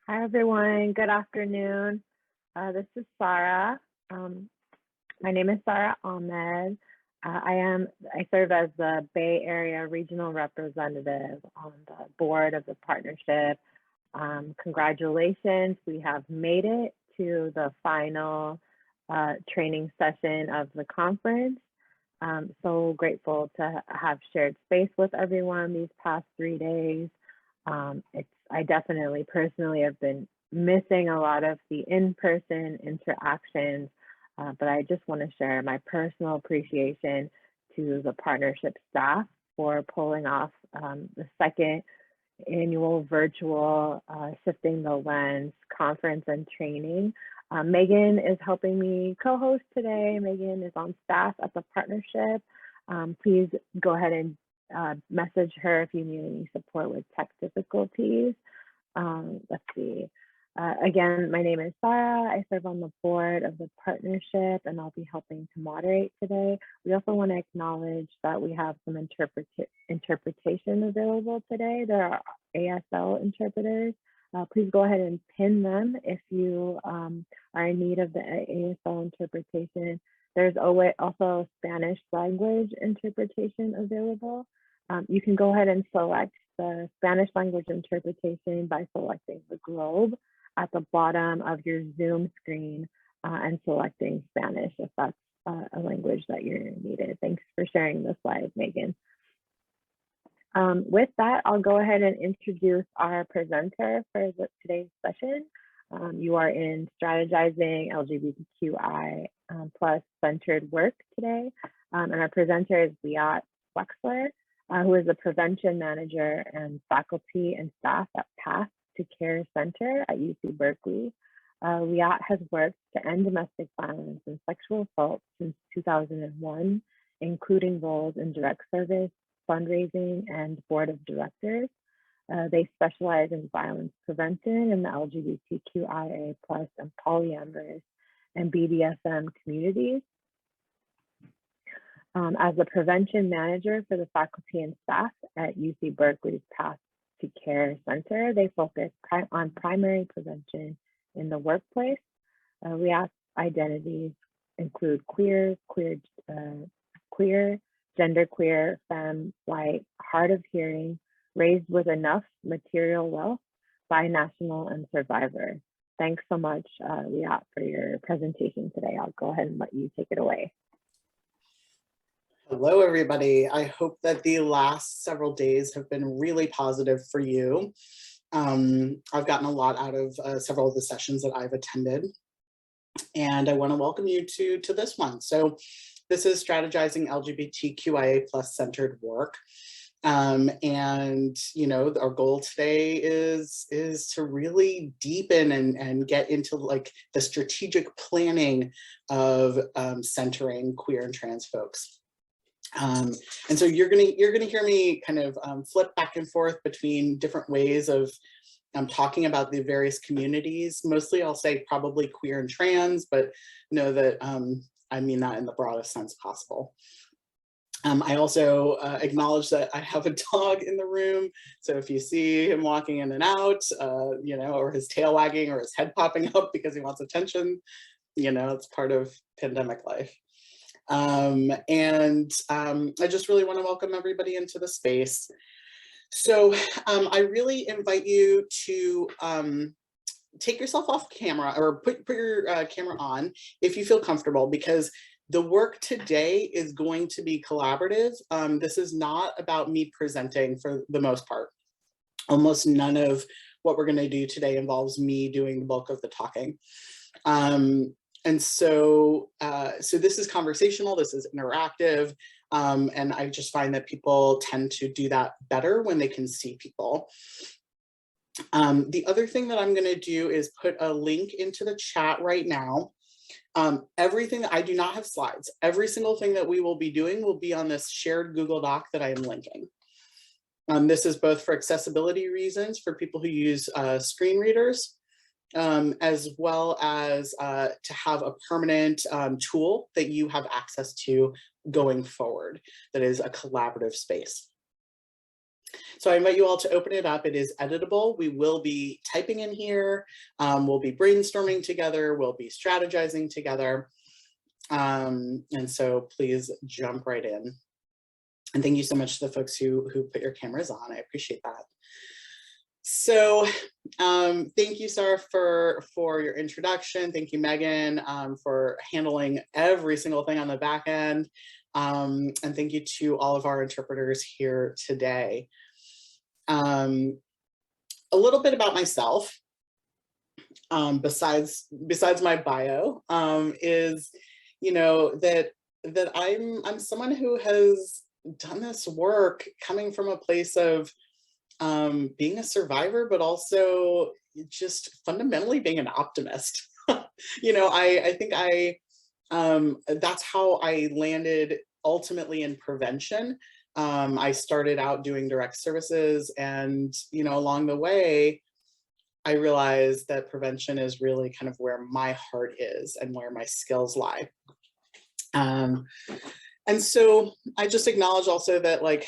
Hi, everyone. Good afternoon. This is Sarah. My name is Sarah Ahmed. I serve as the Bay Area Regional Representative on the board of the partnership. Congratulations, we have made it to the final training session of the conference. So grateful to have shared space with everyone these past 3 days. I definitely personally have been missing a lot of the in-person interactions, but I just want to share my personal appreciation to the partnership staff for pulling off the second annual virtual Shifting the Lens conference and training. Megan is helping me co-host today. Megan is on staff at the partnership. Please go ahead and message her if you need any support with tech difficulties. Let's see. Again, my name is Sarah. I serve on the board of the partnership and I'll be helping to moderate today. We also want to acknowledge that we have some interpretation available today. There are ASL interpreters. Please go ahead and pin them if you are in need of the ASL interpretation. There's also Spanish language interpretation available. You can go ahead and select the Spanish language interpretation by selecting the globe at the bottom of your Zoom screen and selecting Spanish if that's a language that you're needed. Thanks for sharing the slide, Megan. With that, I'll go ahead and introduce our presenter for today's session. You are in Strategizing LGBTQI plus centered work today. And our presenter is Liat Wexler, who is a prevention manager and faculty and staff at Path to Care Center at UC Berkeley. Liat has worked to end domestic violence and sexual assault since 2001, including roles in direct service, fundraising, and board of directors. They specialize in violence prevention in the LGBTQIA plus and polyamorous and BDSM communities. As a prevention manager for the faculty and staff at UC Berkeley's Path to Care Center, they focus on primary prevention in the workplace. Liat's identities include queer, genderqueer, femme, white, hard of hearing, raised with enough material wealth, binational, and survivor. Thanks so much, Liat, for your presentation today. I'll go ahead and let you take it away. Hello, everybody. I hope that the last several days have been really positive for you. I've gotten a lot out of several of the sessions that I've attended, and I want to welcome you to this one. So this is Strategizing LGBTQIA plus centered work. And, you know, our goal today is to really deepen and get into like the strategic planning of centering queer and trans folks. And so you're gonna hear me kind of flip back and forth between different ways of talking about the various communities. Mostly I'll say probably queer and trans, but know that I mean that in the broadest sense possible. I also acknowledge that I have a dog in the room. So if you see him walking in and out, you know, or his tail wagging or his head popping up because he wants attention, you know, it's part of pandemic life. I just really want to welcome everybody into the space. So I really invite you to take yourself off camera or put your camera on if you feel comfortable, because the work today is going to be collaborative. This is not about me presenting for the most part. Almost none of what we're going to do today involves me doing the bulk of the talking. And so this is conversational, this is interactive, and I just find that people tend to do that better when they can see people. The other thing that I'm going to do is put a link into the chat right now. Everything that I do not have slides, every single thing that we will be doing will be on this shared Google Doc that I am linking. This is both for accessibility reasons for people who use screen readers, as well as to have a permanent tool that you have access to going forward that is a collaborative space. So I invite you all to open it up. It is editable. We will be typing in here. We'll be brainstorming together. We'll be strategizing together. And so please jump right in. And thank you so much to the folks who put your cameras on. I appreciate that. So thank you, Sarah, for your introduction. Thank you, Megan, for handling every single thing on the back end. And thank you to all of our interpreters here today. A little bit about myself, besides my bio, is, you know, that I'm someone who has done this work coming from a place of being a survivor, but also just fundamentally being an optimist. You know, I think that's how I landed ultimately in prevention. I started out doing direct services, and, you know, along the way, I realized that prevention is really kind of where my heart is and where my skills lie. And so I just acknowledge also that, like,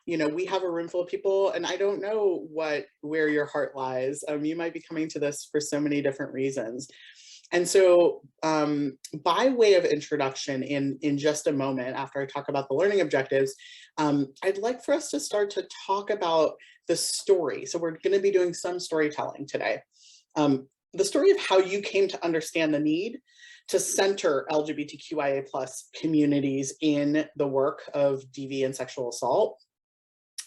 you know, we have a room full of people, and I don't know where your heart lies. You might be coming to this for so many different reasons. And so by way of introduction, in just a moment, after I talk about the learning objectives, I'd like for us to start to talk about the story. So we're going to be doing some storytelling today. The story of how you came to understand the need to center LGBTQIA+ communities in the work of DV and sexual assault.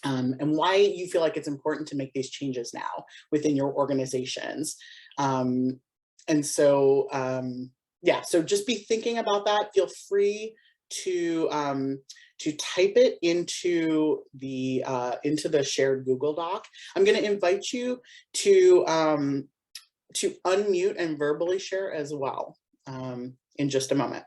And why you feel like it's important to make these changes now within your organizations. And so, yeah, so just be thinking about that. Feel free to type it into the shared Google Doc. I'm going to invite you to unmute and verbally share as well in just a moment.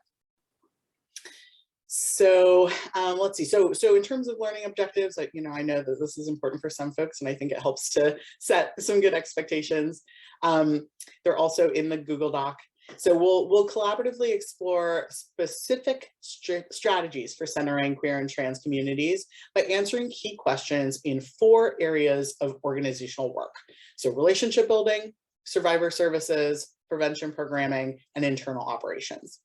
So let's see. So in terms of learning objectives, like, you know, I know that this is important for some folks, and I think it helps to set some good expectations. They're also in the Google Doc. So we'll collaboratively explore specific strategies for centering queer and trans communities by answering key questions in 4 areas of organizational work. So relationship building, survivor services, prevention programming, and internal operations.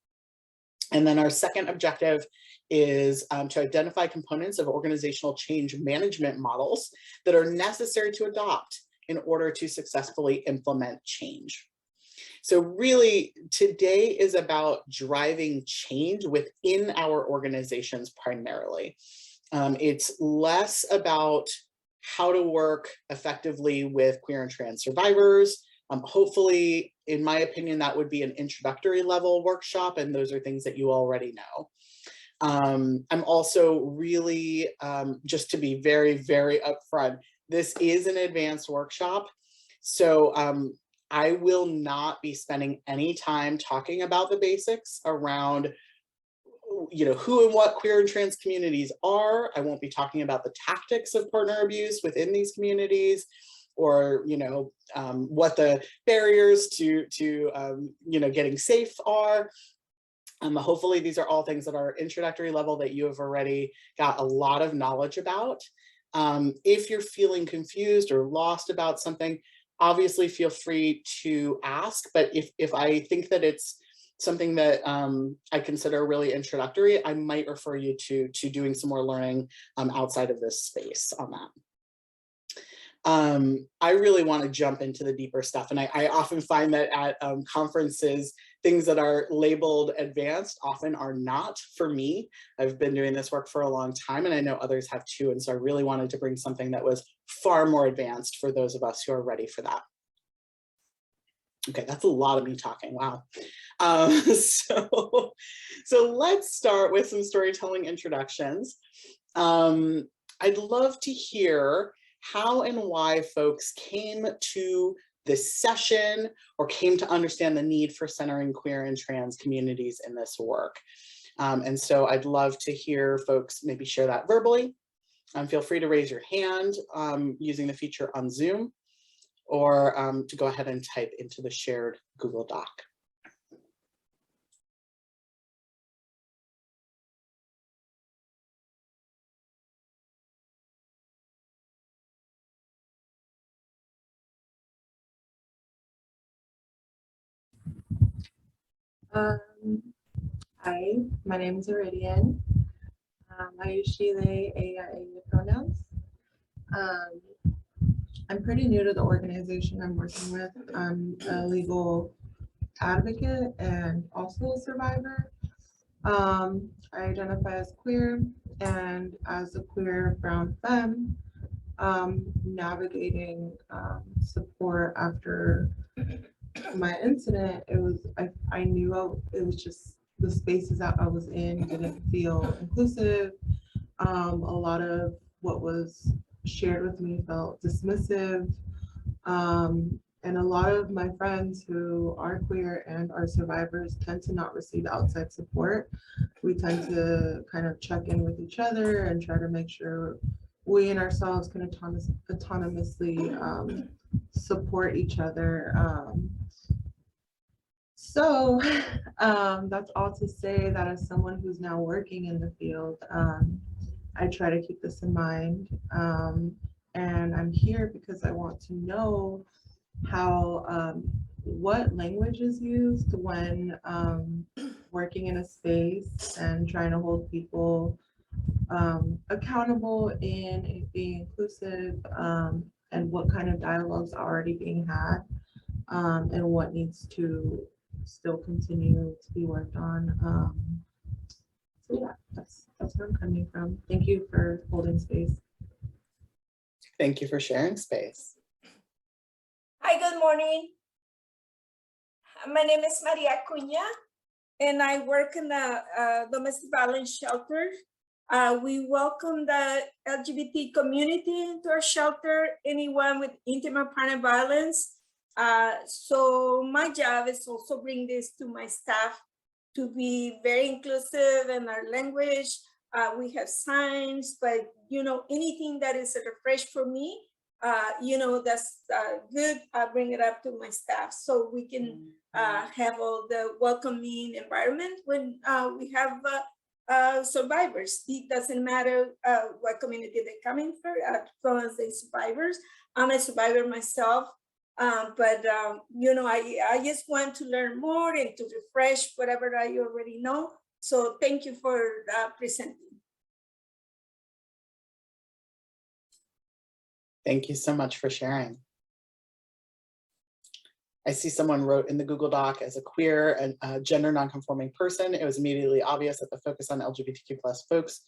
And then our second objective is to identify components of organizational change management models that are necessary to adopt in order to successfully implement change. So really, today is about driving change within our organizations primarily. It's less about how to work effectively with queer and trans survivors. Hopefully, in my opinion, that would be an introductory level workshop, and those are things that you already know. I'm also really, just to be very, very upfront, this is an advanced workshop. So I will not be spending any time talking about the basics around, you know, who and what queer and trans communities are. I won't be talking about the tactics of partner abuse within these communities, or, you know, what the barriers to you know, getting safe are. Hopefully these are all things that are introductory level that you have already got a lot of knowledge about. If you're feeling confused or lost about something, obviously feel free to ask, but if I think that it's something that I consider really introductory, I might refer you to doing some more learning outside of this space on that. I really want to jump into the deeper stuff, and I often find that at conferences, things that are labeled advanced often are not for me. I've been doing this work for a long time, and I know others have too, and so I really wanted to bring something that was far more advanced for those of us who are ready for that. Okay, that's a lot of me talking, wow. So let's start with some storytelling introductions. I'd love to hear how and why folks came to this session or came to understand the need for centering queer and trans communities in this work. And so I'd love to hear folks maybe share that verbally. Feel free to raise your hand using the feature on Zoom, or to go ahead and type into the shared Google Doc. Um, Hi, my name is Iridian. I use she, they, pronouns. Um, I'm pretty new to the organization I'm working with. I'm a legal advocate and also a survivor. I identify as queer and as a queer brown femme, navigating support after my incident. I knew it was just the spaces that I was in didn't feel inclusive. A lot of what was shared with me felt dismissive. And a lot of my friends who are queer and are survivors tend to not receive outside support. We tend to kind of check in with each other and try to make sure we and ourselves can autonomously support each other. So that's all to say that as someone who's now working in the field, I try to keep this in mind. And I'm here because I want to know how, what language is used when working in a space and trying to hold people accountable in being inclusive, and what kind of dialogues are already being had, and what needs to still continue to be worked on. So yeah, that's where I'm coming from. Thank you for holding space. Thank you for sharing space. Hi, good morning. My name is Maria Cunha, and I work in the domestic violence shelter. We welcome the LGBT community into our shelter, anyone with intimate partner violence. So my job is also bring this to my staff to be very inclusive in our language. We have signs, but anything that is a refresh for me, that's good. I bring it up to my staff so we can have all the welcoming environment when we have survivors. It doesn't matter what community they're coming from, as long as they're survivors. I'm a survivor myself, but I just want to learn more and to refresh whatever I already know. So thank you for presenting. Thank you so much for sharing. I see someone wrote in the Google Doc, as a queer and gender nonconforming person, it was immediately obvious that the focus on LGBTQ+ folks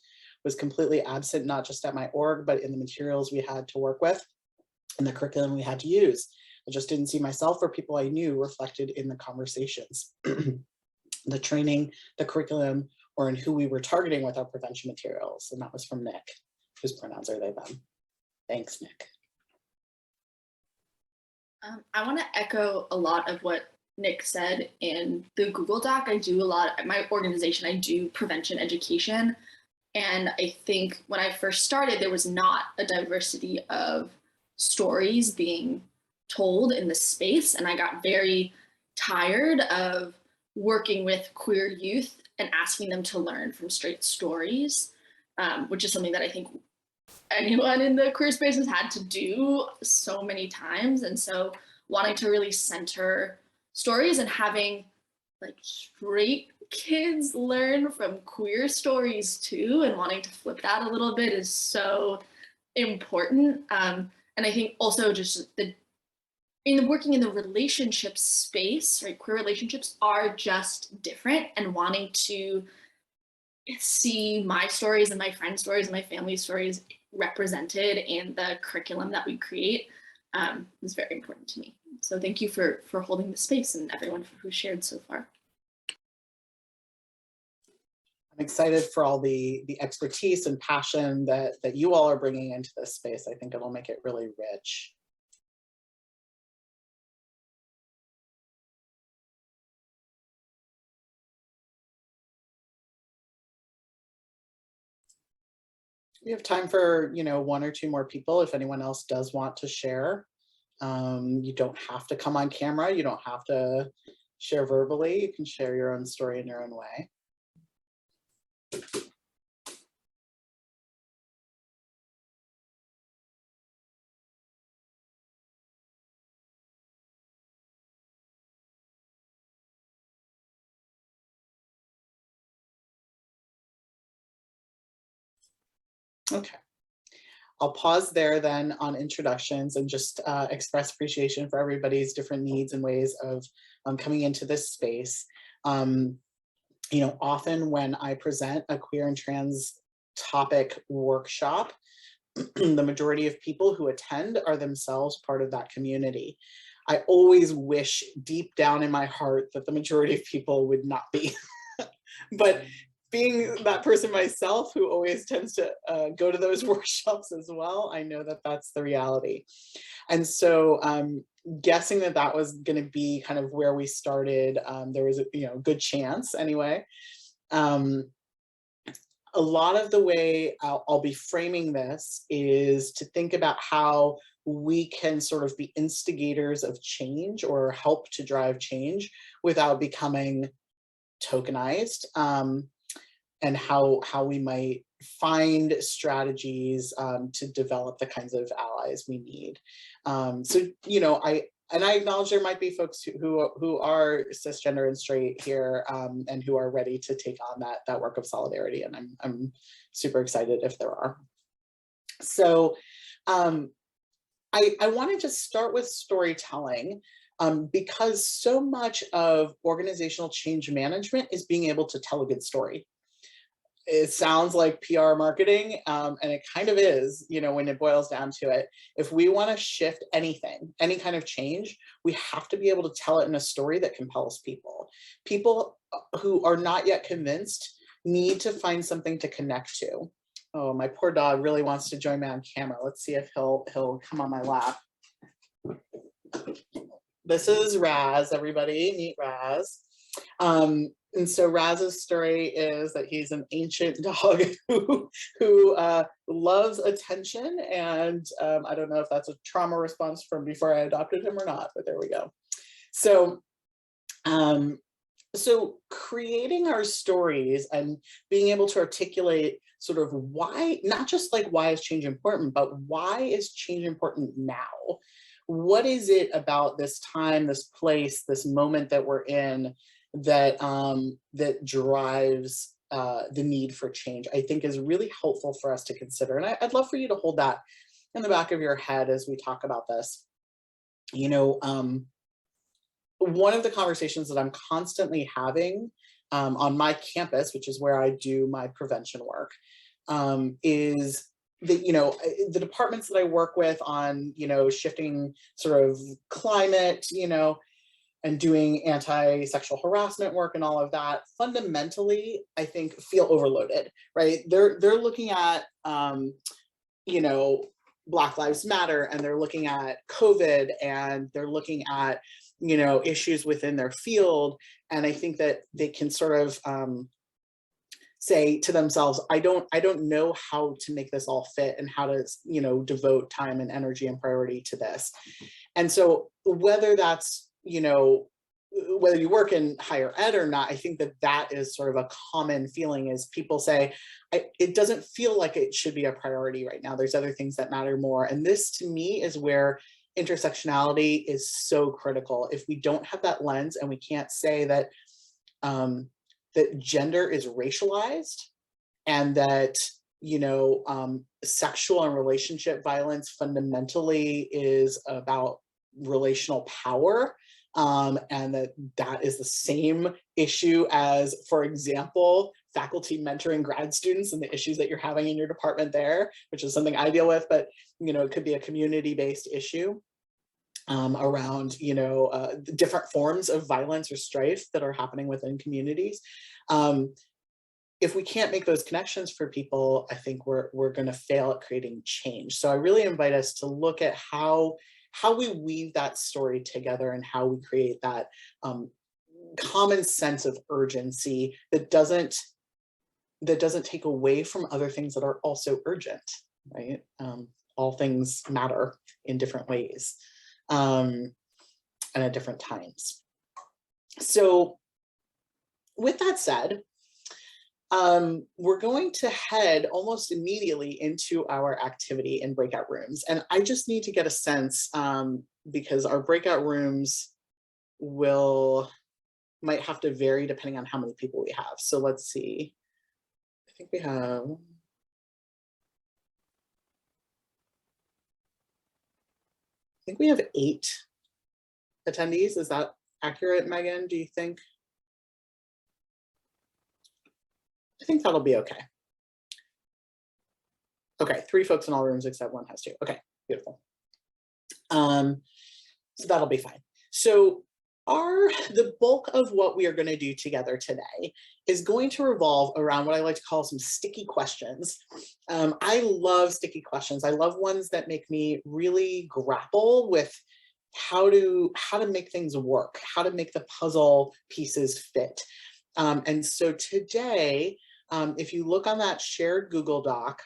was completely absent, not just at my org, but in the materials we had to work with and the curriculum we had to use. I just didn't see myself or people I knew reflected in the conversations, the training, the curriculum, or in who we were targeting with our prevention materials. And that was from Nick, whose pronouns are they, them. Thanks, Nick. I want to echo a lot of what Nick said. In the Google Doc, I do a lot, at my organization, I do prevention education. And I think when I first started, there was not a diversity of stories being told in the space. And I got very tired of working with queer youth and asking them to learn from straight stories, which is something that I think anyone in the queer space has had to do so many times. And so wanting to really center stories and having like straight kids learn from queer stories too, and wanting to flip that a little bit is so important. And I think also just in working in the relationship space, right, queer relationships are just different, and wanting to see my stories and my friends' stories and my family's stories represented in the curriculum that we create is very important to me. So thank you for holding the space, and everyone who shared so far. I'm excited for all the expertise and passion that you all are bringing into this space. I think it'll make it really rich. We have time for, one or two more people if anyone else does want to share. You don't have to come on camera. You don't have to share verbally. You can share your own story in your own way. Okay. I'll pause there then on introductions and just express appreciation for everybody's different needs and ways of coming into this space. You know, often when I present a queer and trans topic workshop, the majority of people who attend are themselves part of that community. I always wish deep down in my heart that the majority of people would not be. But being that person myself who always tends to go to those workshops as well, I know that that's the reality. And so guessing that that was going to be kind of where we started, there was a good chance anyway. A lot of the way I'll be framing this is to think about how we can sort of be instigators of change or help to drive change without becoming tokenized, and how we might find strategies to develop the kinds of allies we need. So, I acknowledge there might be folks who are cisgender and straight here, and who are ready to take on that work of solidarity, and I'm super excited if there are. So I wanted to start with storytelling, because so much of organizational change management is being able to tell a good story. It sounds like PR marketing, and it kind of is, when it boils down to it. If we want to shift anything, any kind of change, we have to be able to tell it in a story that compels people. People who are not yet convinced need to find something to connect to. Oh, my poor dog really wants to join me on camera. Let's see if he'll come on my lap. This is Raz, everybody. Meet Raz. And so Raz's story is that he's an ancient dog who loves attention, and I don't know if that's a trauma response from before I adopted him or not, but there we go. So, so creating our stories and being able to articulate sort of why, not just like why is change important, but why is change important now? What is it about this time, this place, this moment that we're in that that drives the need for change, I think is really helpful for us to consider. And I'd love for you to hold that in the back of your head as we talk about this. One of the conversations that I'm constantly having on my campus, which is where I do my prevention work, is that, the departments that I work with on, shifting sort of climate, and doing anti-sexual harassment work and all of that, fundamentally, I think feel overloaded, right? They're looking at, Black Lives Matter, and they're looking at COVID, and they're looking at, issues within their field. And I think that they can sort of say to themselves, I don't know how to make this all fit and how to, devote time and energy and priority to this. And so whether that's, whether you work in higher ed or not, I think that is sort of a common feeling, is people say, it doesn't feel like it should be a priority right now. There's other things that matter more. And this, to me, is where intersectionality is so critical. If we don't have that lens, and we can't say that that gender is racialized, and that sexual and relationship violence fundamentally is about relational power, and that is the same issue as, for example, faculty mentoring grad students and the issues that you're having in your department there, which is something I deal with, but it could be a community-based issue around different forms of violence or strife that are happening within communities. If we can't make those connections for people, I think we're going to fail at creating change. So I really invite us to look at how we weave that story together, and how we create that common sense of urgency that doesn't take away from other things that are also urgent, right? All things matter in different ways, and at different times. So with that said, we're going to head almost immediately into our activity in breakout rooms. And I just need to get a sense, because our breakout rooms might have to vary depending on how many people we have. So let's see. I think we have think we have 8 attendees. Is that accurate, Megan? Do you think? I think that'll be okay. Okay, 3 folks in all rooms except 1 has 2. Okay, beautiful. So that'll be fine. So the bulk of what we are going to do together today is going to revolve around what I like to call some sticky questions. I love sticky questions. I love ones that make me really grapple with how to make things work, how to make the puzzle pieces fit. And so today, if you look on that shared Google Doc,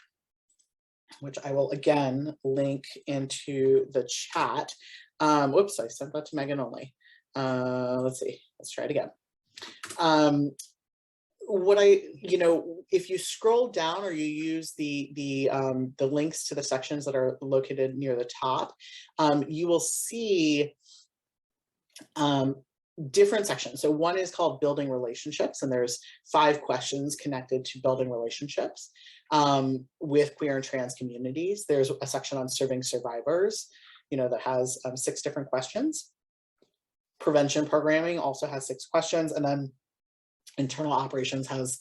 which I will again link into the chat. Whoops, I sent that to Megan only. Let's see, let's try it again. If you scroll down or you use the links to the sections that are located near the top, you will see different sections. So one is called building relationships, and there's 5 questions connected to building relationships with queer and trans communities. There's a section on serving survivors, that has 6 different questions. Prevention programming also has 6 questions, and then internal operations has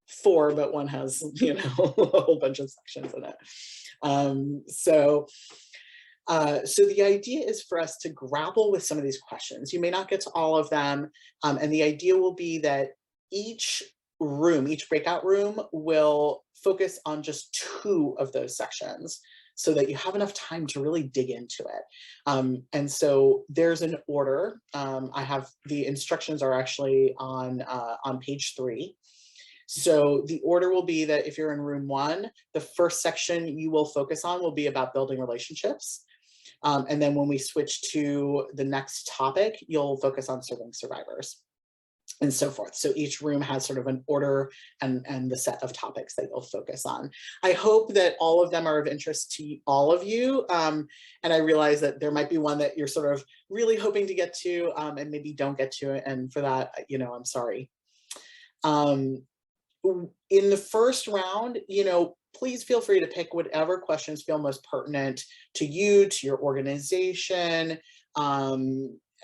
4, but one has, a whole bunch of sections in it. So the idea is for us to grapple with some of these questions. You may not get to all of them, and the idea will be that each breakout room will focus on just 2 of those sections so that you have enough time to really dig into it. And so there's an order. I have the instructions are actually on page 3. So the order will be that if you're in room 1, the first section you will focus on will be about building relationships. And then when we switch to the next topic, you'll focus on serving survivors and so forth. So each room has sort of an order and the set of topics that you'll focus on. I hope that all of them are of interest to all of you. And I realize that there might be one that you're sort of really hoping to get to and maybe don't get to it. And for that, I'm sorry. In the first round, please feel free to pick whatever questions feel most pertinent to you, to your organization,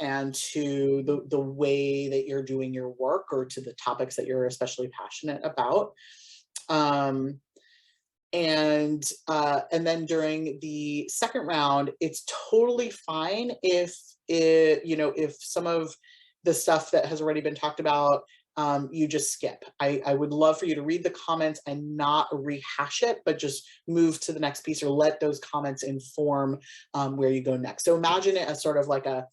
and to the way that you're doing your work, or to the topics that you're especially passionate about. And then during the second round, it's totally fine if some of the stuff that has already been talked about, you just skip. I would love for you to read the comments and not rehash it, but just move to the next piece, or let those comments inform where you go next. So imagine it as sort of like a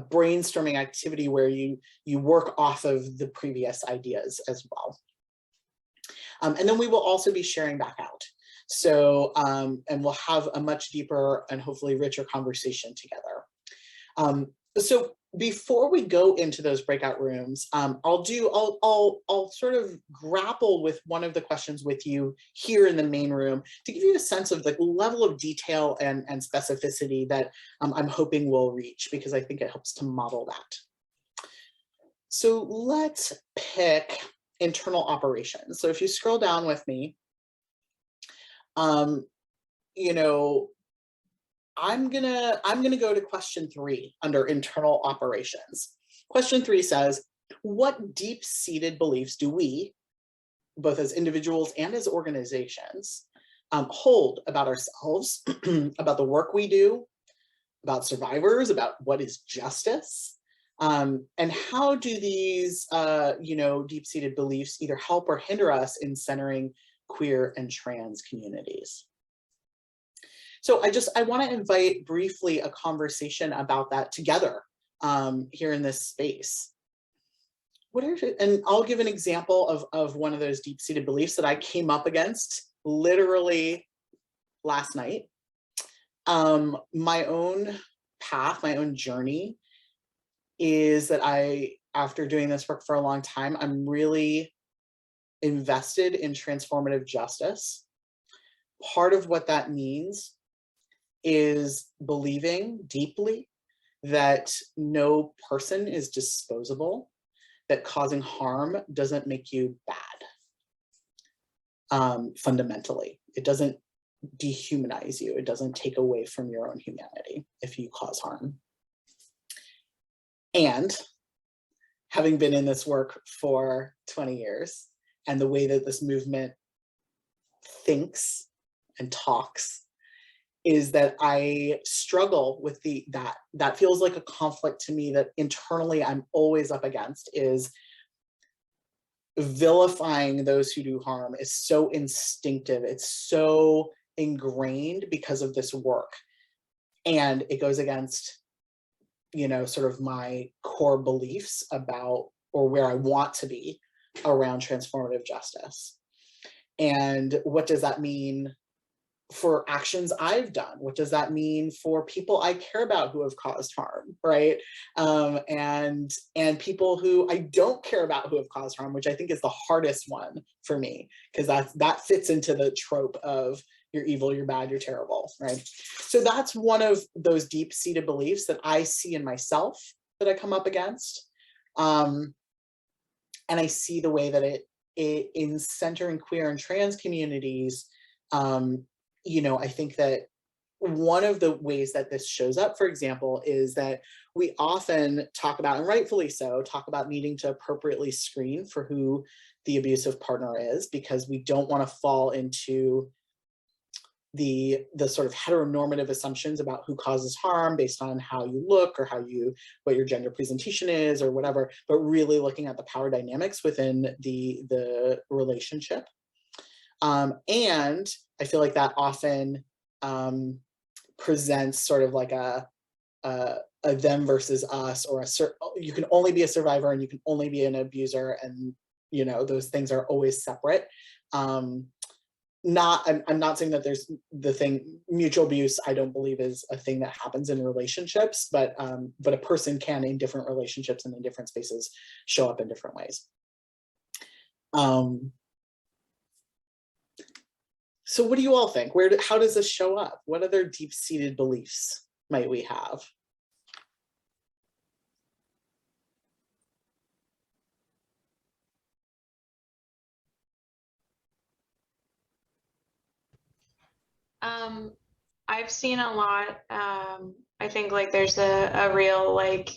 brainstorming activity where you work off of the previous ideas as well. And then we will also be sharing back out. So, and we'll have a much deeper and hopefully richer conversation together. So before we go into those breakout rooms, I'll sort of grapple with one of the questions with you here in the main room to give you a sense of the level of detail and specificity that I'm hoping we'll reach, because I think it helps to model that. So let's pick internal operations. So if you scroll down with me, I'm gonna go to question 3 under internal operations. Question 3 says, what deep-seated beliefs do we, both as individuals and as organizations, hold about ourselves, about the work we do, about survivors, about what is justice, and how do these deep-seated beliefs either help or hinder us in centering queer and trans communities? So I want to invite briefly a conversation about that together here in this space. And I'll give an example of one of those deep-seated beliefs that I came up against literally last night. My own path, my own journey is that after doing this work for a long time, I'm really invested in transformative justice. Part of what that means is believing deeply that no person is disposable, that causing harm doesn't make you bad. Fundamentally, it doesn't dehumanize you. It doesn't take away from your own humanity if you cause harm. And having been in this work for 20 years, and the way that this movement thinks and talks, is that I struggle with that feels like a conflict to me that internally I'm always up against, is vilifying those who do harm is so instinctive. It's so ingrained because of this work. And it goes against, you know, sort of my core beliefs about, or where I want to be around transformative justice. And what does that mean for actions I've done? What does that mean for people I care about who have caused harm, right? And people who I don't care about who have caused harm, which I think is the hardest one for me, because that fits into the trope of you're evil, you're bad, you're terrible, right? So that's one of those deep-seated beliefs that I see in myself that I come up against. And I see the way that it in centering queer and trans communities, you know, I think that one of the ways that this shows up, for example, is that we often talk about, and rightfully so, talk about needing to appropriately screen for who the abusive partner is, because we don't want to fall into the sort of heteronormative assumptions about who causes harm based on how you look or what your gender presentation is or whatever, but really looking at the power dynamics within the relationship. And I feel like that often presents sort of like a them versus us, or you can only be a survivor and you can only be an abuser, and you know those things are always separate. I'm not saying that there's mutual abuse, I don't believe is a thing that happens in relationships, but a person can, in different relationships and in different spaces, show up in different ways. So what do you all think? How does this show up? What other deep-seated beliefs might we have? I've seen a lot. I think like there's a real like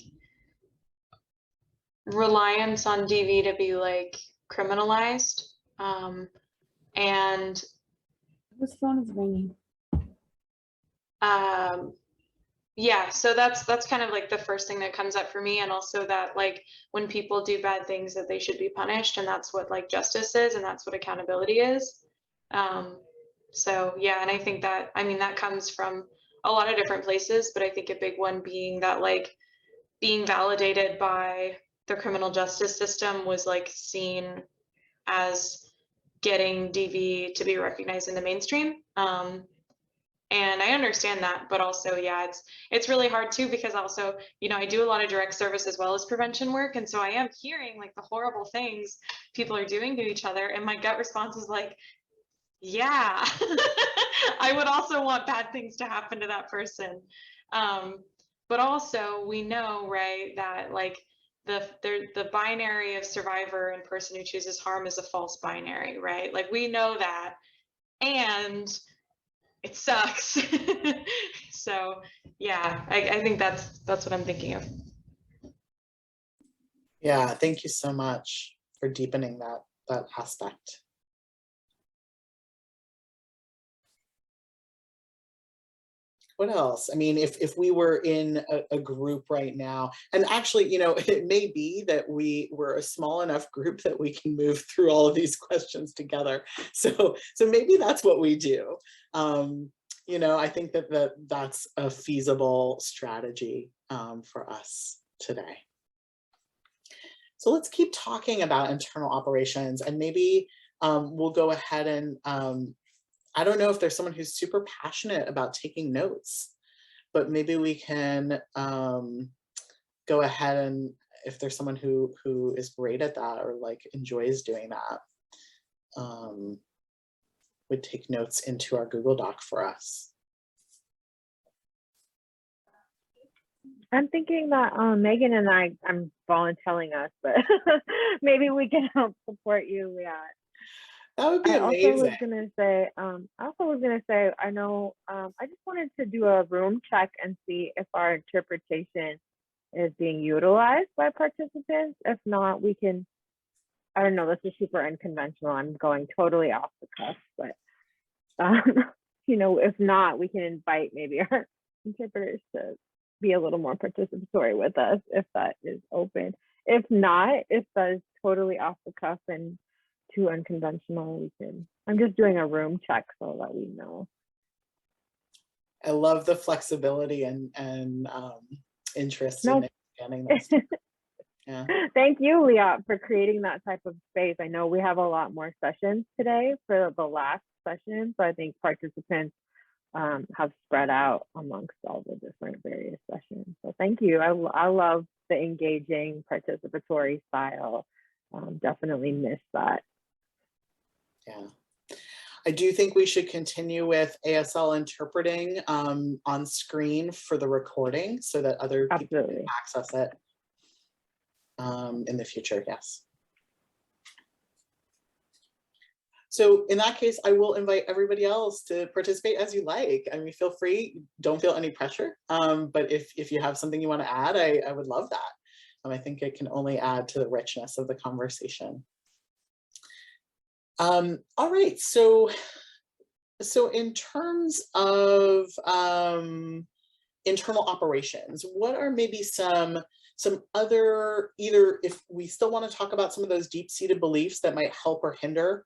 reliance on DV to be like criminalized. And whose phone is ringing? yeah, so that's kind of like the first thing that comes up for me, and also that like when people do bad things that they should be punished, and that's what like justice is, and that's what accountability is. So yeah, and I think that, I mean, that comes from a lot of different places, but I think a big one being that like being validated by the criminal justice system was like seen as getting DV to be recognized in the mainstream. And I understand that, but also, yeah, it's really hard too, because also, you know, I do a lot of direct service as well as prevention work. And so I am hearing like the horrible things people are doing to each other. And my gut response is like, yeah, I would also want bad things to happen to that person. But also we know, right, that like the binary of survivor and person who chooses harm is a false binary, right? Like we know that, and it sucks. So yeah, I think that's what I'm thinking of. Yeah, thank you so much for deepening that aspect. What else? I mean, if we were in a group right now, and actually, you know, it may be that we're a small enough group that we can move through all of these questions together. So maybe that's what we do. You know, I think that's a feasible strategy for us today. So let's keep talking about internal operations, and maybe we'll go ahead and I don't know if there's someone who's super passionate about taking notes, but maybe we can go ahead, and if there's someone who is great at that or like enjoys doing that, would take notes into our Google Doc for us. I'm thinking that Megan and I'm volunteering us, but maybe we can help support you, Liat. That would be I also was amazing. gonna say, I know, I just wanted to do a room check and see if our interpretation is being utilized by participants. If not, we can, I don't know, this is super unconventional. I'm going totally off the cuff, but if not, we can invite maybe our interpreters to be a little more participatory with us if that is open. If not, if that is totally off the cuff and too unconventional, I'm just doing a room check so that we know. I love the flexibility and interest in expanding this. Yeah. Thank you, Liat, for creating that type of space. I know we have a lot more sessions today for the last session, so I think participants have spread out amongst all the different various sessions. So thank you. I love the engaging participatory style. Definitely miss that. Yeah. I do think we should continue with ASL interpreting on screen for the recording so that other people can access it in the future. Yes. So in that case, I will invite everybody else to participate as you like. I mean, feel free, don't feel any pressure. But if you have something you want to add, I would love that. I think it can only add to the richness of the conversation. All right, so in terms of internal operations, what are maybe some other, either if we still want to talk about some of those deep-seated beliefs that might help or hinder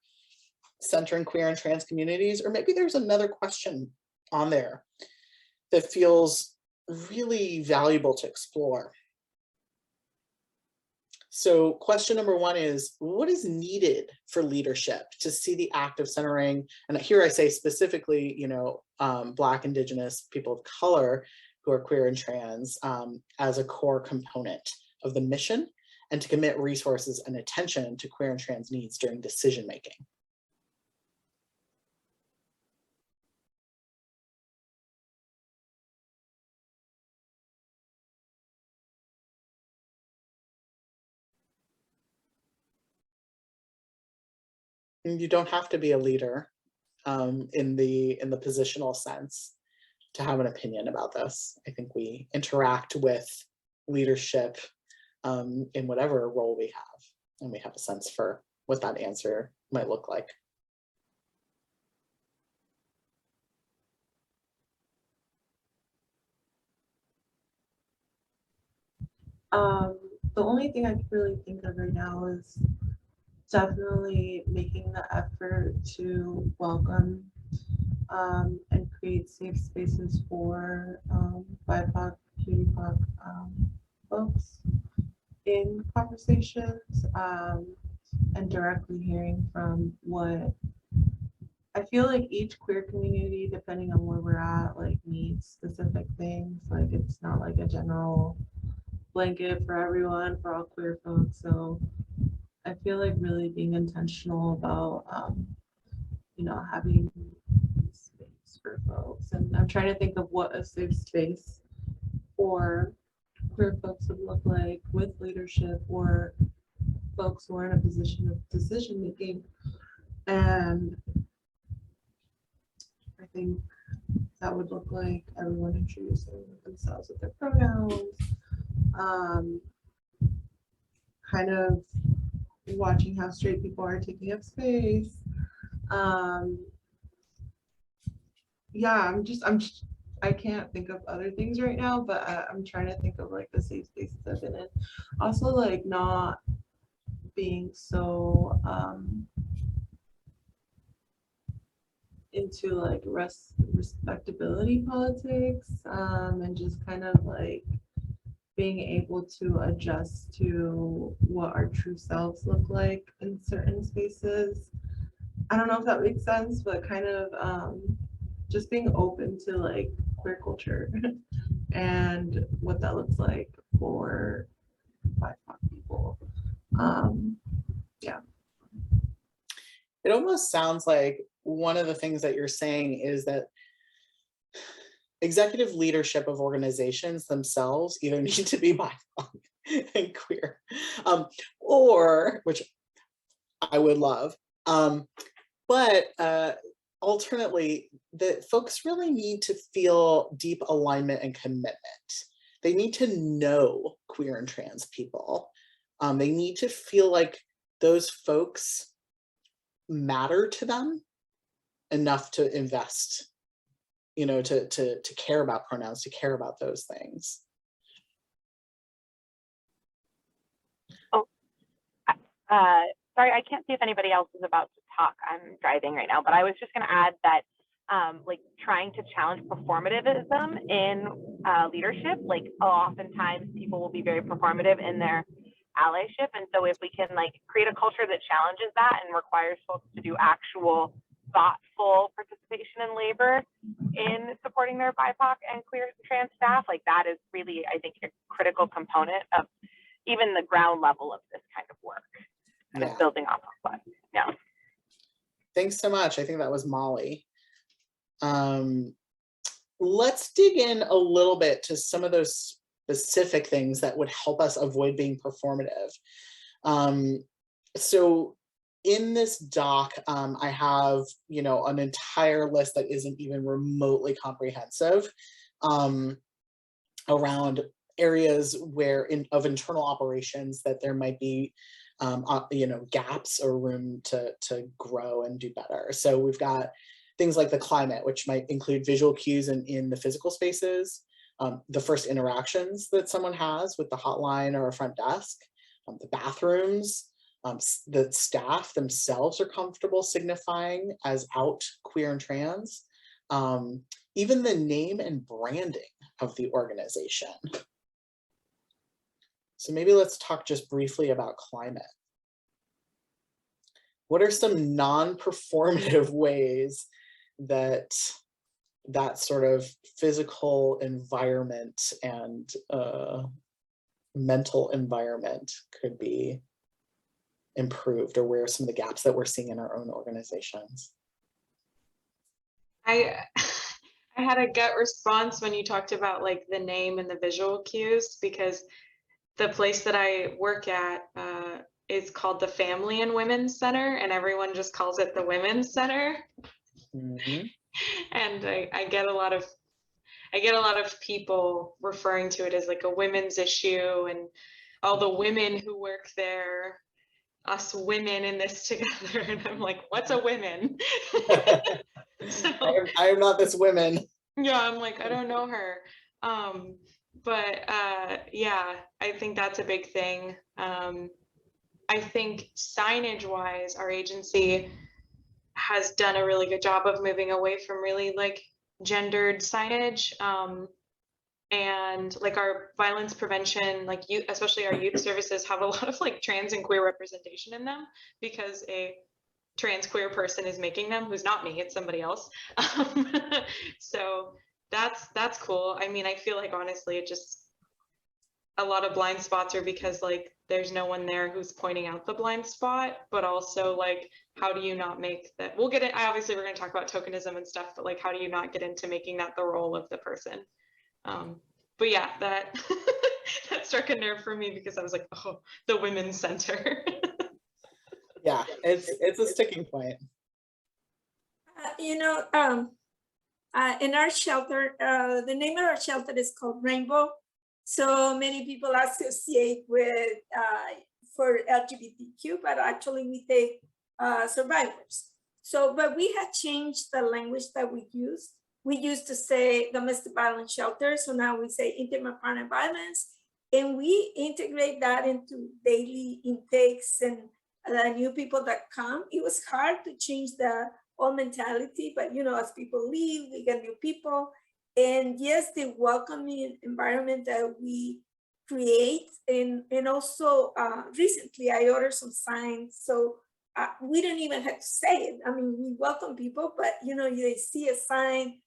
centering queer and trans communities, or maybe there's another question on there that feels really valuable to explore. So question number one is, what is needed for leadership to see the act of centering, and here I say specifically, Black, Indigenous, people of color who are queer and trans as a core component of the mission, and to commit resources and attention to queer and trans needs during decision-making? You don't have to be a leader in the positional sense to have an opinion about this. I think we interact with leadership in whatever role we have, and we have a sense for what that answer might look like. The only thing I can really think of right now is definitely making the effort to welcome and create safe spaces for BIPOC, QPOC folks in conversations, and directly hearing from what I feel like each queer community, depending on where we're at, like needs specific things. Like it's not like a general blanket for everyone, for all queer folks. So I feel like really being intentional about, having space for folks. And I'm trying to think of what a safe space for queer folks would look like with leadership or folks who are in a position of decision making. And I think that would look like everyone introducing themselves with their pronouns, kind of watching how straight people are taking up space. I can't think of other things right now, but I'm trying to think of like the safe spaces I've been in. Also, like not being so into like respectability politics, and just kind of like being able to adjust to what our true selves look like in certain spaces. I don't know if that makes sense, but kind of just being open to like queer culture and what that looks like for BIPOC people. Yeah. It almost sounds like one of the things that you're saying is that executive leadership of organizations themselves either need to be BIPOC and queer, or, which I would love, but alternately, the folks really need to feel deep alignment and commitment. They need to know queer and trans people. They need to feel like those folks matter to them enough to invest, you know, to care about pronouns, to care about those things. Oh, sorry, I can't see if anybody else is about to talk. I'm driving right now, but I was just going to add that like trying to challenge performativism in leadership, like oftentimes people will be very performative in their allyship. And so if we can like create a culture that challenges that and requires folks to do actual thoughtful participation and labor in supporting their BIPOC and queer and trans staff, like that is really, I think, a critical component of even the ground level of this kind of work. And it's building off of that. Yeah. Thanks so much. I think that was Molly. Let's dig in a little bit to some of those specific things that would help us avoid being performative. So in this doc, I have, you know, an entire list that isn't even remotely comprehensive around areas where of internal operations that there might be you know, gaps or room to grow and do better. So we've got things like the climate, which might include visual cues in the physical spaces, the first interactions that someone has with the hotline or a front desk, the bathrooms, the staff themselves are comfortable signifying as out queer and trans, even the name and branding of the organization. So maybe let's talk just briefly about climate. What are some non-performative ways that that sort of physical environment and mental environment could be improved, or where are some of the gaps that we're seeing in our own organizations? I had a gut response when you talked about like the name and the visual cues, because the place that I work at is called the Family and Women's Center, and everyone just calls it the Women's Center. Mm-hmm. And I get a lot of people referring to it as like a women's issue, and all the women who work there, us women in this together. And I'm like, what's a women? So, I am not this women. Yeah, I'm like, I don't know her. Yeah, I think that's a big thing. I think signage wise, our agency has done a really good job of moving away from really like gendered signage. And like our violence prevention, like youth, especially our youth services, have a lot of like trans and queer representation in them, because a trans queer person is making them, who's not me, it's somebody else. So that's cool. I mean, I feel like honestly, it just, a lot of blind spots are because like there's no one there who's pointing out the blind spot, but also like, how do you not make that? We'll get it. Obviously, we're going to talk about tokenism and stuff, but like, how do you not get into making that the role of the person? But yeah, that that struck a nerve for me, because I was like, oh, the women's center. Yeah, it's a sticking point. You know, in our shelter, the name of our shelter is called Rainbow. So many people associate with for LGBTQ, but actually we take survivors. So, but we had changed the language that we use. We used to say domestic violence shelter, so now we say intimate partner violence, and we integrate that into daily intakes and the new people that come. It was hard to change the old mentality, but you know, as people leave, we get new people. And yes, the welcoming environment that we create, and also recently I ordered some signs, so we don't even have to say it. I mean, we welcome people, but you know, they see a sign,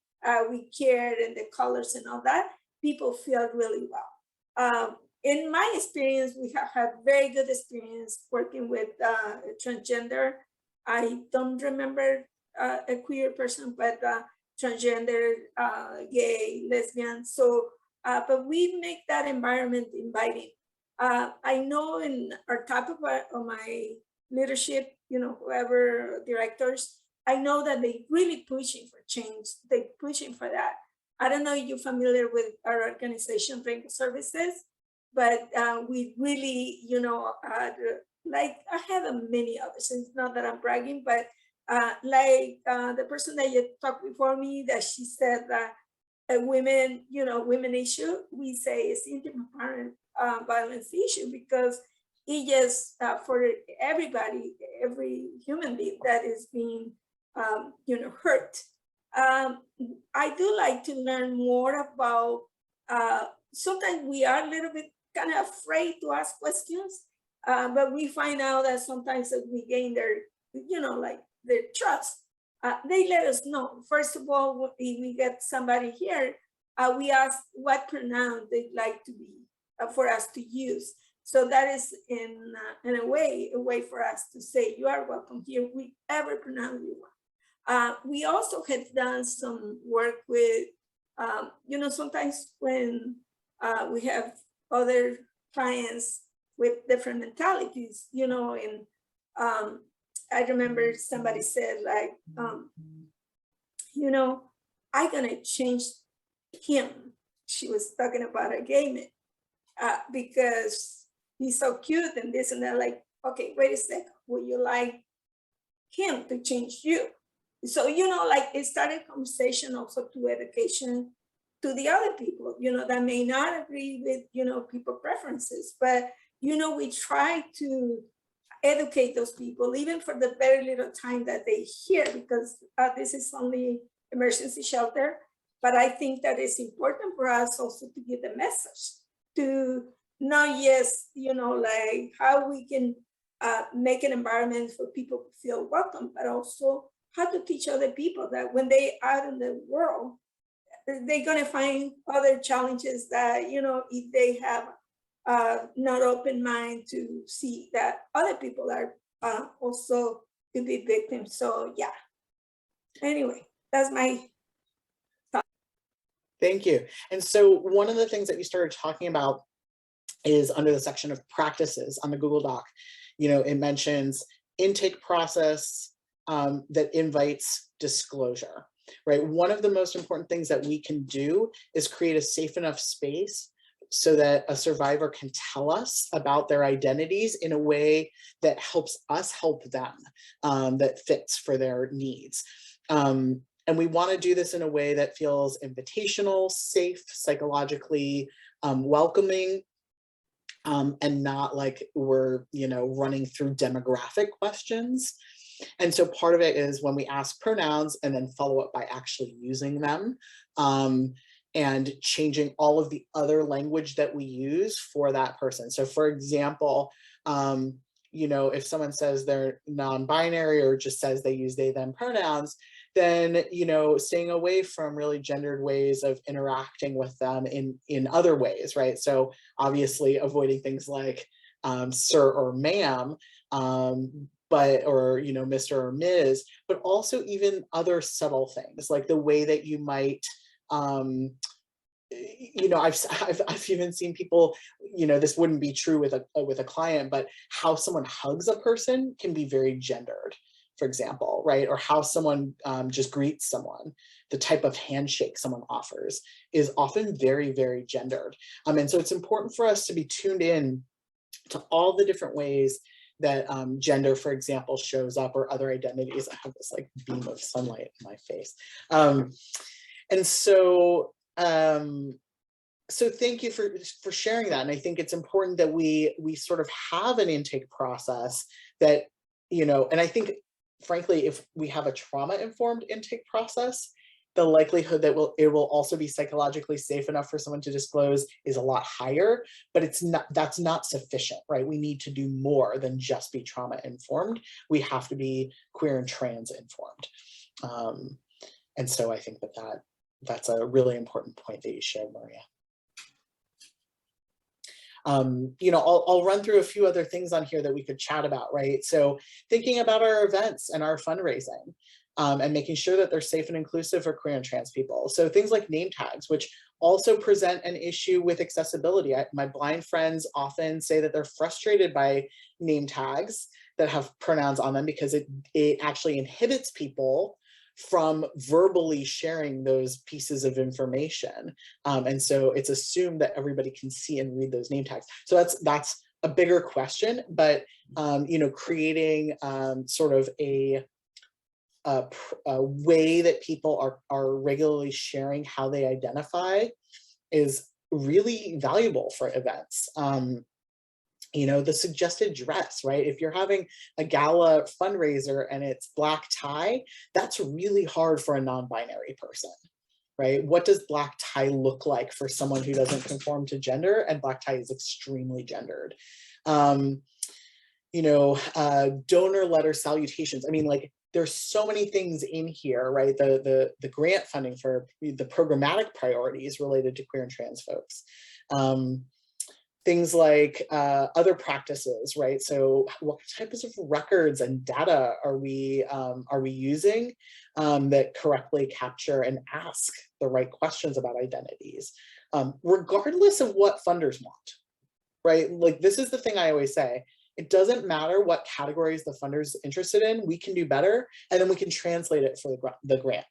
we cared, and the colors and all that, people feel really well. In my experience, we have had very good experience working with transgender. I don't remember a queer person, but transgender, gay, lesbian. So, but we make that environment inviting. I know in our top of my leadership, you know, whoever directors, I know that they really pushing for change. They pushing for that. I don't know if you're familiar with our organization, Rainbow Services, but we really, you know, like I have many others. It's not that I'm bragging, but the person that you talked before me, that she said that women, you know, women issue, we say it's intimate parent violence issue, because it just for everybody, every human being that is being, you know, hurt. I do like to learn more about, sometimes we are a little bit kind of afraid to ask questions, but we find out that sometimes that we gain their, you know, like their trust. They let us know. First of all, if we get somebody here, we ask what pronoun they'd like to be, for us to use. So that is in a way for us to say, you are welcome here, whichever pronoun you want. We also have done some work with, you know, sometimes when we have other clients with different mentalities, you know, and I remember somebody said like, you know, I'm gonna change him. She was talking about a gay man because he's so cute and this and that. Like, okay, wait a second, would you like him to change you? So, you know, like it started conversation also to education to the other people, you know, that may not agree with, you know, people preferences, but, you know, we try to educate those people, even for the very little time that they hear, because this is only emergency shelter. But I think that it's important for us also to give the message to not just, you know, like how we can make an environment for people to feel welcome, but also how to teach other people that when they are in the world, they're gonna find other challenges that, you know, if they have not open mind to see that other people are also could be victims. So yeah, anyway, that's my thought. Thank you. And so one of the things that you started talking about is under the section of practices on the Google Doc. You know, it mentions intake process that invites disclosure, right? One of the most important things that we can do is create a safe enough space so that a survivor can tell us about their identities in a way that helps us help them, that fits for their needs. And we want to do this in a way that feels invitational, safe, psychologically welcoming, and not like we're, you know, running through demographic questions. And so part of it is when we ask pronouns and then follow up by actually using them, and changing all of the other language that we use for that person. So for example, you know, if someone says they're non-binary or just says they use they, them pronouns, then, you know, staying away from really gendered ways of interacting with them in other ways, right? So obviously avoiding things like sir or ma'am, but, or, you know, Mr. or Ms, but also even other subtle things, like the way that you might, you know, I've even seen people, you know, this wouldn't be true with a client, but how someone hugs a person can be very gendered, for example, right? Or how someone just greets someone, the type of handshake someone offers is often very, very gendered. And so it's important for us to be tuned in to all the different ways that gender, for example, shows up, or other identities. I have this like beam of sunlight in my face. And so, so thank you for sharing that. And I think it's important that we sort of have an intake process that, you know, and I think, frankly, if we have a trauma-informed intake process, the likelihood that it will also be psychologically safe enough for someone to disclose is a lot higher, but that's not sufficient, right? We need to do more than just be trauma-informed. We have to be queer and trans-informed. And so I think that's a really important point that you shared, Maria. You know, I'll run through a few other things on here that we could chat about, right? So thinking about our events and our fundraising, and making sure that they're safe and inclusive for queer and trans people. So things like name tags, which also present an issue with accessibility. My blind friends often say that they're frustrated by name tags that have pronouns on them because it actually inhibits people from verbally sharing those pieces of information. And so it's assumed that everybody can see and read those name tags. So that's a bigger question, but you know, creating sort of a way that people are regularly sharing how they identify is really valuable for events. You know, the suggested dress, right? If you're having a gala fundraiser and it's black tie, that's really hard for a non-binary person, right? What does black tie look like for someone who doesn't conform to gender? And black tie is extremely gendered. You know, donor letter salutations. I mean, like, there's so many things in here, right? The grant funding for the programmatic priorities related to queer and trans folks. Things like other practices, right? So what types of records and data are we using that correctly capture and ask the right questions about identities, regardless of what funders want, right? Like, this is the thing I always say. It doesn't matter what categories the funder's interested in, we can do better, and then we can translate it for the grant.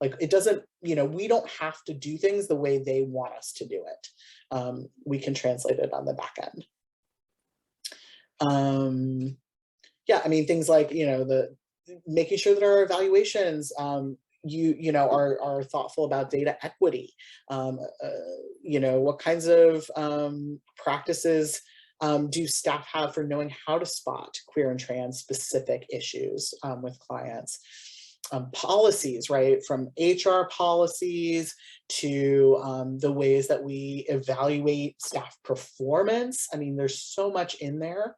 Like, it doesn't, you know, we don't have to do things the way they want us to do it. We can translate it on the back end. Yeah, I mean, things like, you know, making sure that our evaluations, you know, are thoughtful about data equity. You know, what kinds of practices do staff have for knowing how to spot queer and trans specific issues with clients? Policies, right? From HR policies to the ways that we evaluate staff performance. I mean, there's so much in there.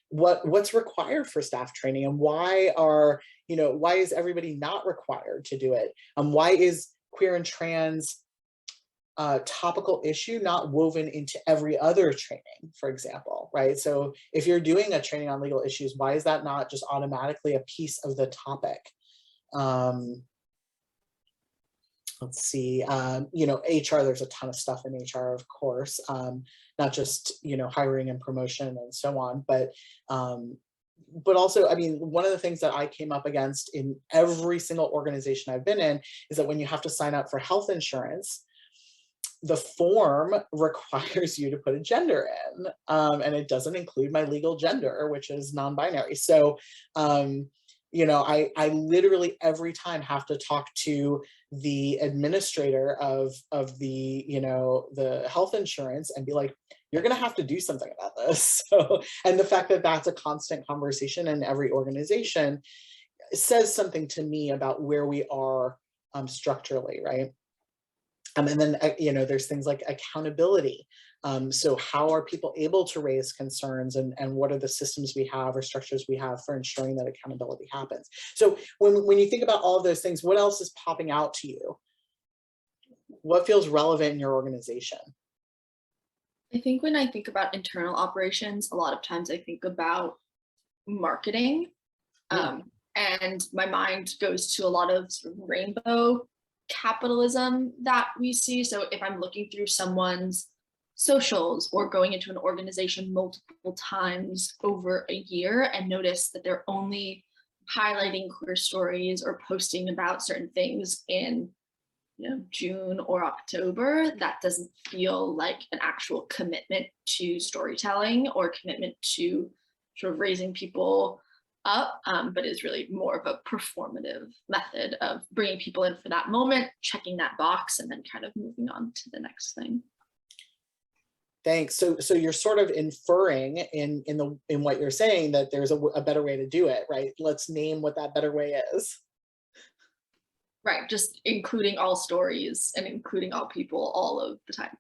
What's required for staff training, and why is everybody not required to do it? Why is queer and trans topical issue not woven into every other training, for example, right? So if you're doing a training on legal issues, why is that not just automatically a piece of the topic? Let's see, you know, HR, there's a ton of stuff in HR, of course, not just, you know, hiring and promotion and so on, but also, I mean, one of the things that I came up against in every single organization I've been in is that when you have to sign up for health insurance, the form requires you to put a gender in, and it doesn't include my legal gender, which is non-binary. So, you know, I literally every time have to talk to the administrator of the, you know, the health insurance and be like, you're going to have to do something about this. So, and the fact that that's a constant conversation in every organization says something to me about where we are structurally, right? And then, you know, there's things like accountability. So how are people able to raise concerns, and what are the systems we have or structures we have for ensuring that accountability happens? So when you think about all of those things, what else is popping out to you? What feels relevant in your organization? I think when I think about internal operations, a lot of times I think about marketing. And my mind goes to a lot of sort of rainbow capitalism that we see. So if I'm looking through someone's socials or going into an organization multiple times over a year and notice that they're only highlighting queer stories or posting about certain things in, you know, June or October, that doesn't feel like an actual commitment to storytelling or commitment to sort of raising people up, but is really more of a performative method of bringing people in for that moment, checking that box, and then kind of moving on to the next thing. Thanks. So you're sort of inferring in what you're saying that there's a better way to do it, right? Let's name what that better way is. Right, just including all stories and including all people all of the time.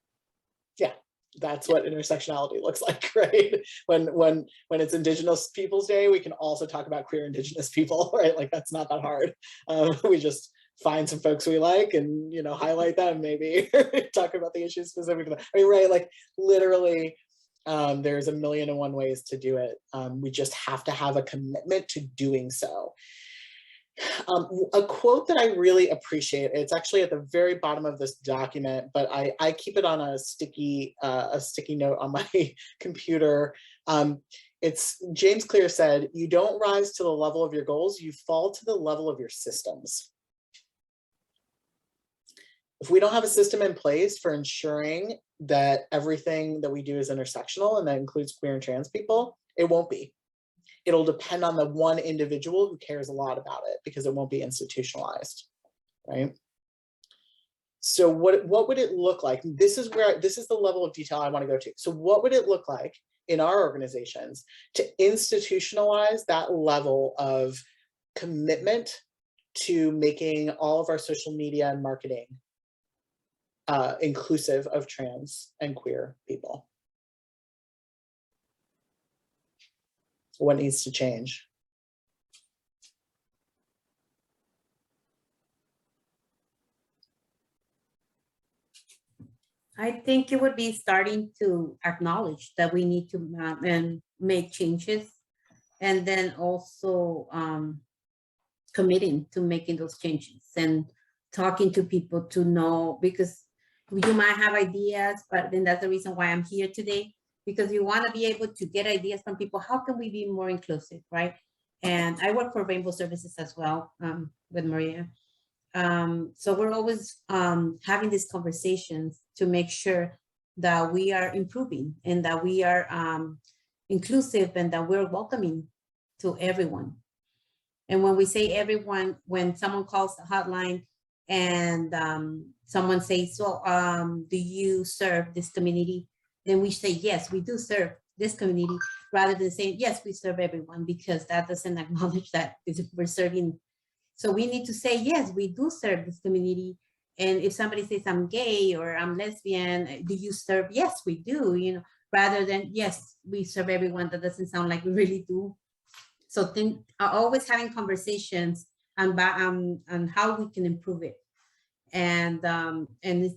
Yeah. That's what intersectionality looks like, right? When it's Indigenous Peoples Day, we can also talk about queer Indigenous people, right? Like, that's not that hard. We just find some folks we like and, you know, highlight them, maybe talk about the issues specific to them. I mean, right, like literally, there's 1,000,001 ways to do it. We just have to have a commitment to doing so. A quote that I really appreciate, it's actually at the very bottom of this document, but I keep it on a sticky note on my computer. It's James Clear said, you don't rise to the level of your goals, you fall to the level of your systems. If we don't have a system in place for ensuring that everything that we do is intersectional, and that includes queer and trans people, it won't be. It'll depend on the one individual who cares a lot about it, because it won't be institutionalized, right? So what would it look like? This is the level of detail I want to go to. So what would it look like in our organizations to institutionalize that level of commitment to making all of our social media and marketing inclusive of trans and queer people? What needs to change? I think it would be starting to acknowledge that we need to and make changes, and then also committing to making those changes and talking to people to know, because you might have ideas, but then that's the reason why I'm here today, because you want to be able to get ideas from people. How can we be more inclusive, right? And I work for Rainbow Services as well with Maria. So we're always having these conversations to make sure that we are improving and that we are inclusive and that we're welcoming to everyone. And when we say everyone, when someone calls the hotline and someone says, so do you serve this community? Then we say, yes, we do serve this community, rather than saying, yes, we serve everyone, because that doesn't acknowledge that we're serving. So we need to say, yes, we do serve this community. And if somebody says I'm gay or I'm lesbian, do you serve? Yes, we do, you know, rather than, yes, we serve everyone. That doesn't sound like we really do. So always having conversations on how we can improve it. And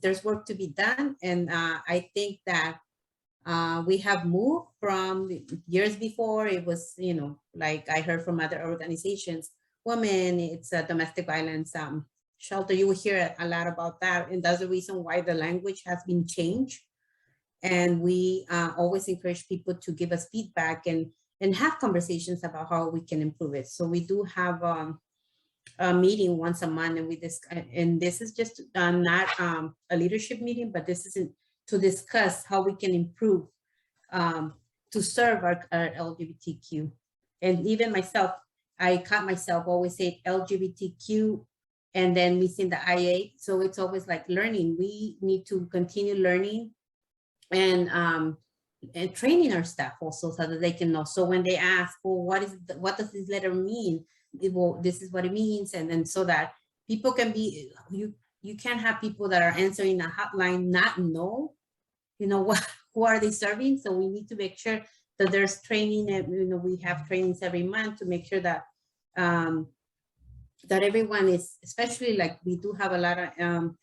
there's work to be done. And I think that we have moved from years before. It was, you know, like I heard from other organizations, women, it's a domestic violence shelter. You will hear a lot about that. And that's the reason why the language has been changed. And we always encourage people to give us feedback and have conversations about how we can improve it. So we do have a meeting once a month, and and this is just not a leadership meeting, but this is to discuss how we can improve to serve our LGBTQ. And even myself, I caught myself always say LGBTQ and then missing the IA. So it's always like learning. We need to continue learning and training our staff also, so that they can know. So when they ask, well, what does this letter mean? Well, this is what it means. And then so that people can be, you can't have people that are answering a hotline not know, you know, who are they serving? So we need to make sure that there's training, and you know, we have trainings every month to make sure that that everyone is, especially like we do have a lot of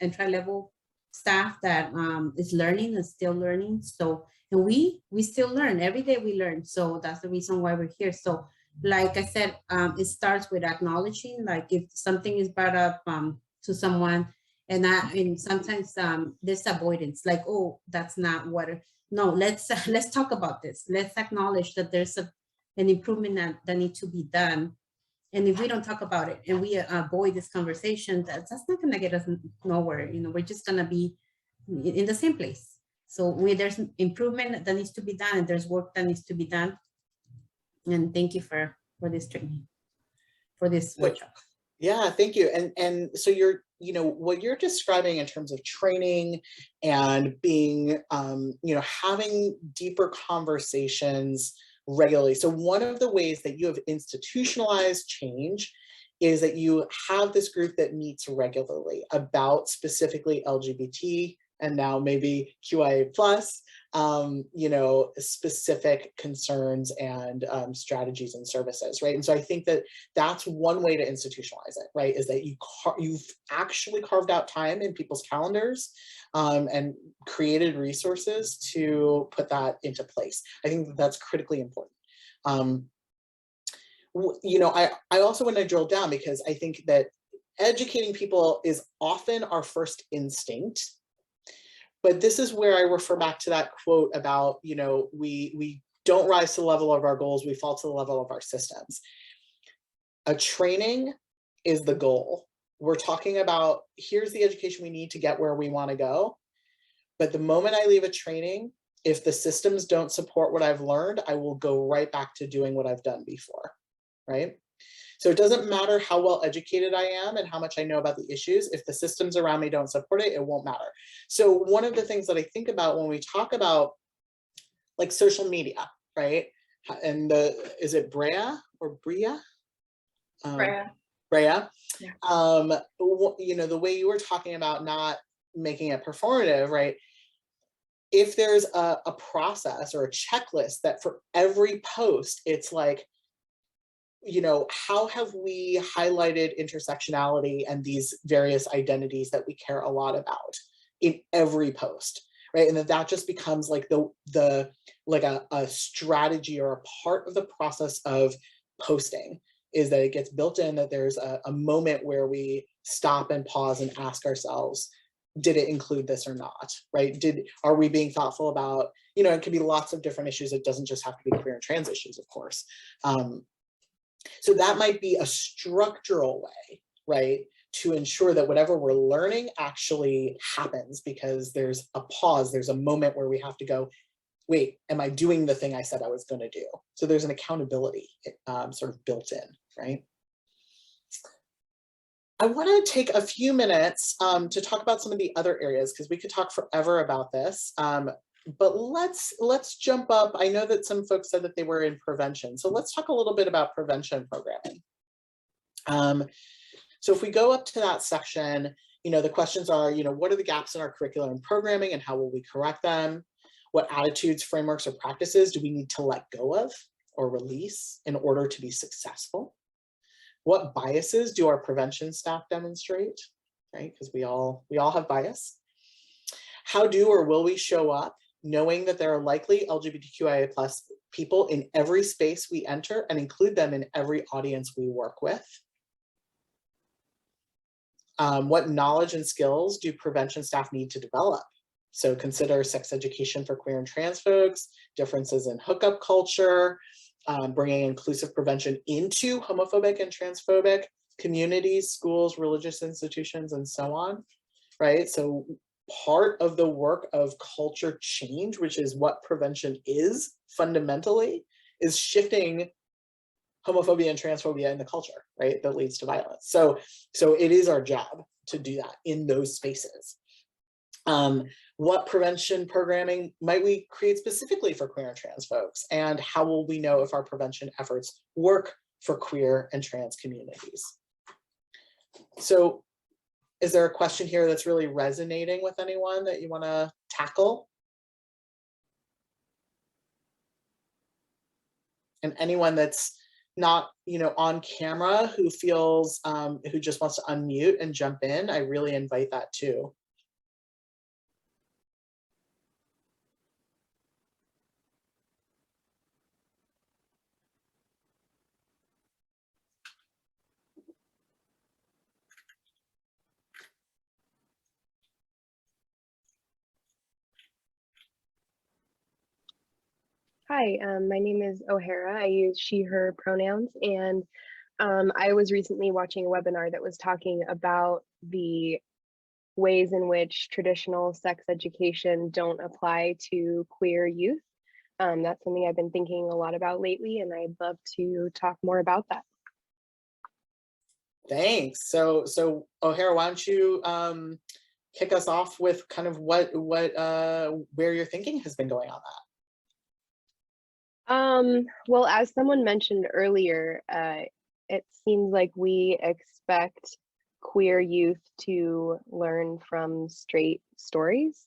entry-level staff that is learning and still learning. So, and we still learn every day. We learn. So that's the reason why we're here. So like I said, it starts with acknowledging, like if something is brought up to someone, and sometimes there's avoidance, like, oh, that's not what. No, let's talk about this. Let's acknowledge that there's an improvement that needs to be done. And if we don't talk about it and we avoid this conversation, that's not going to get us nowhere. You know, we're just going to be in the same place. So there's improvement that needs to be done, and there's work that needs to be done. And thank you for this training, for this workshop. Yeah, thank you. And so you're, you know, what you're describing in terms of training and being, you know, having deeper conversations regularly. So one of the ways that you have institutionalized change is that you have this group that meets regularly about specifically LGBT and now maybe QIA plus, you know, specific concerns and strategies and services, right? And so I think that that's one way to institutionalize it, right? Is that you've actually carved out time in people's calendars and created resources to put that into place. I think that that's critically important. You know, I also want to drill down, because I think that educating people is often our first instinct. But this is where I refer back to that quote about, you know, we don't rise to the level of our goals, we fall to the level of our systems. A training is the goal. We're talking about, here's the education we need to get where we want to go. But the moment I leave a training, if the systems don't support what I've learned, I will go right back to doing what I've done before, right? So it doesn't matter how well educated I am and how much I know about the issues. If the systems around me don't support it, it won't matter. So one of the things that I think about when we talk about like social media, right? And is it Brea or Brea? Brea. Brea. Yeah. You know, the way you were talking about not making it performative, right? If there's a process or a checklist that for every post, it's like, you know, how have we highlighted intersectionality and these various identities that we care a lot about in every post, right? And that just becomes like like a strategy or a part of the process of posting, is that it gets built in, that there's a moment where we stop and pause and ask ourselves, did it include this or not, right? Are we being thoughtful about, you know, it can be lots of different issues. It doesn't just have to be queer and trans issues, of course. So that might be a structural way, right, to ensure that whatever we're learning actually happens, because there's a pause, there's a moment where we have to go, wait, am I doing the thing I said I was going to do? So there's an accountability sort of built in, right? I want to take a few minutes to talk about some of the other areas, because we could talk forever about this. But let's jump up. I know that some folks said that they were in prevention. So let's talk a little bit about prevention programming. So if we go up to that section, you know, the questions are, you know, what are the gaps in our curriculum and programming and how will we correct them? What attitudes, frameworks, or practices do we need to let go of or release in order to be successful? What biases do our prevention staff demonstrate, right? Because we all have bias. How do or will we show up knowing that there are likely LGBTQIA+ people in every space we enter and include them in every audience we work with? What knowledge and skills do prevention staff need to develop? So consider sex education for queer and trans folks, differences in hookup culture, bringing inclusive prevention into homophobic and transphobic communities, schools, religious institutions, and so on, right? So part of the work of culture change, which is what prevention is fundamentally, is shifting homophobia and transphobia in the culture, right? That leads to violence. So it is our job to do that in those spaces. What prevention programming might we create specifically for queer and trans folks? And how will we know if our prevention efforts work for queer and trans communities? So is there a question here that's really resonating with anyone that you want to tackle? And anyone that's not, you know, on camera who feels, who just wants to unmute and jump in, I really invite that too. Hi, my name is O'Hara. I use she, her pronouns, and I was recently watching a webinar that was talking about the ways in which traditional sex education don't apply to queer youth. That's something I've been thinking a lot about lately, and I'd love to talk more about that. Thanks. So O'Hara, why don't you kick us off with kind of where your thinking has been going on that? Well, as someone mentioned earlier, it seems like we expect queer youth to learn from straight stories.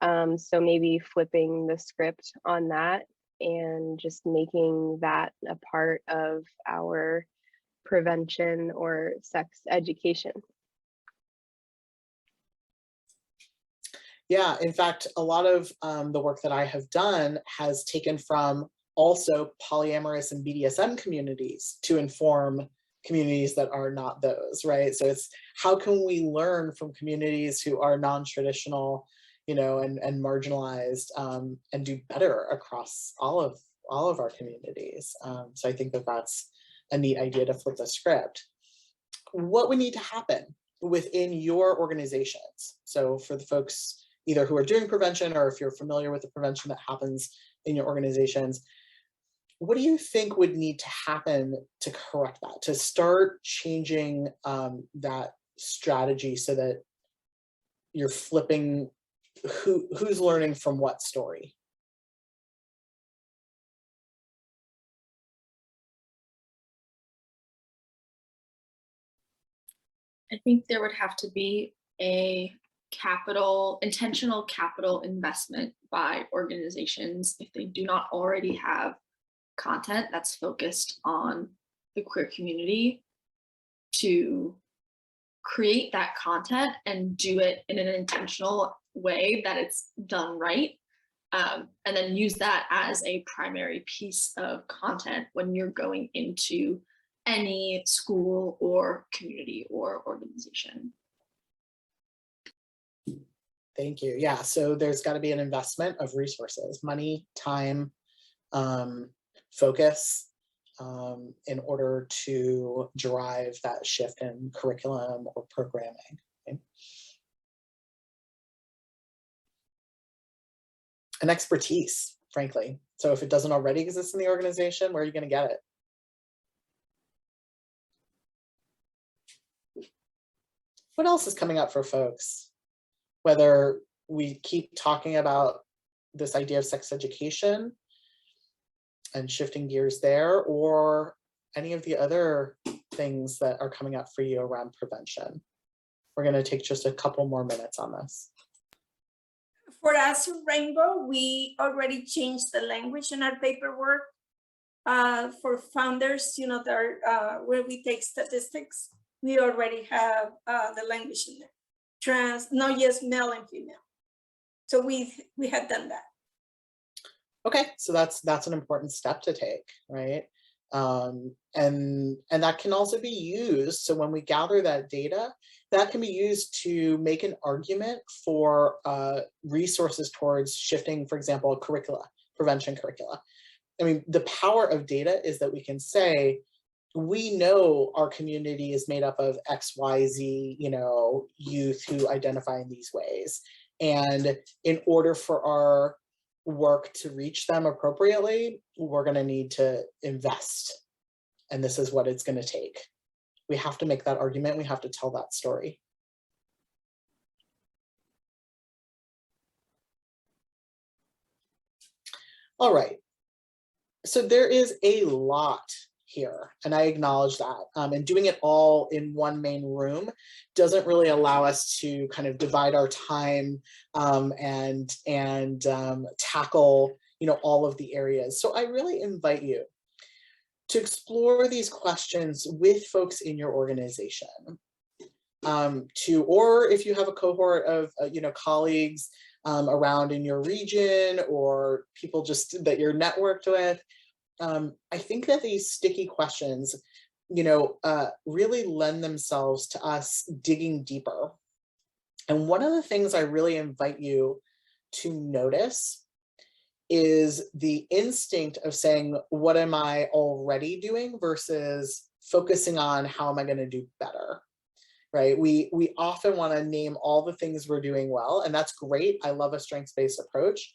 So maybe flipping the script on that and just making that a part of our prevention or sex education. Yeah, in fact, a lot of the work that I have done has taken from also polyamorous and BDSM communities to inform communities that are not those, right? So it's how can we learn from communities who are non-traditional, you know, and marginalized, and do better across all our communities. So I think that that's a neat idea to flip the script. What would need to happen within your organizations? So for the folks either who are doing prevention, or if you're familiar with the prevention that happens in your organizations, what do you think would need to happen to correct that, to start changing that strategy so that you're flipping who's learning from what story? I think there would have to be a intentional capital investment by organizations if they do not already have content that's focused on the queer community, to create that content and do it in an intentional way that it's done right. And then use that as a primary piece of content when you're going into any school or community or organization. Thank you. Yeah, so there's got to be an investment of resources, money, time, focus, in order to drive that shift in curriculum or programming. Okay? And expertise, frankly. So if it doesn't already exist in the organization, where are you going to get it? What else is coming up for folks? Whether we keep talking about this idea of sex education and shifting gears there, or any of the other things that are coming up for you around prevention. We're going to take just a couple more minutes on this. For us, Rainbow, we already changed the language in our paperwork. For founders, you know, where we take statistics, we already have the language in there. Trans, not just male and female. So we had done that. Okay, so that's an important step to take, right? And that can also be used. So when we gather that data, that can be used to make an argument for resources towards shifting, for example, curricula, prevention curricula. I mean, the power of data is that we can say, we know our community is made up of XYZ, you know, youth who identify in these ways. And in order for our work to reach them appropriately, we're going to need to invest. And this is what it's going to take. We have to make that argument. We have to tell that story. All right. So there is a lot here, and I acknowledge that. And doing it all in one main room doesn't really allow us to kind of divide our time and tackle, you know, all of the areas. So I really invite you to explore these questions with folks in your organization. Or if you have a cohort of you know, colleagues around in your region, or people just that you're networked with. I think that these sticky questions, you know, really lend themselves to us digging deeper. And one of the things I really invite you to notice is the instinct of saying, what am I already doing versus focusing on how am I going to do better, right? We often want to name all the things we're doing well, and that's great. I love a strengths-based approach.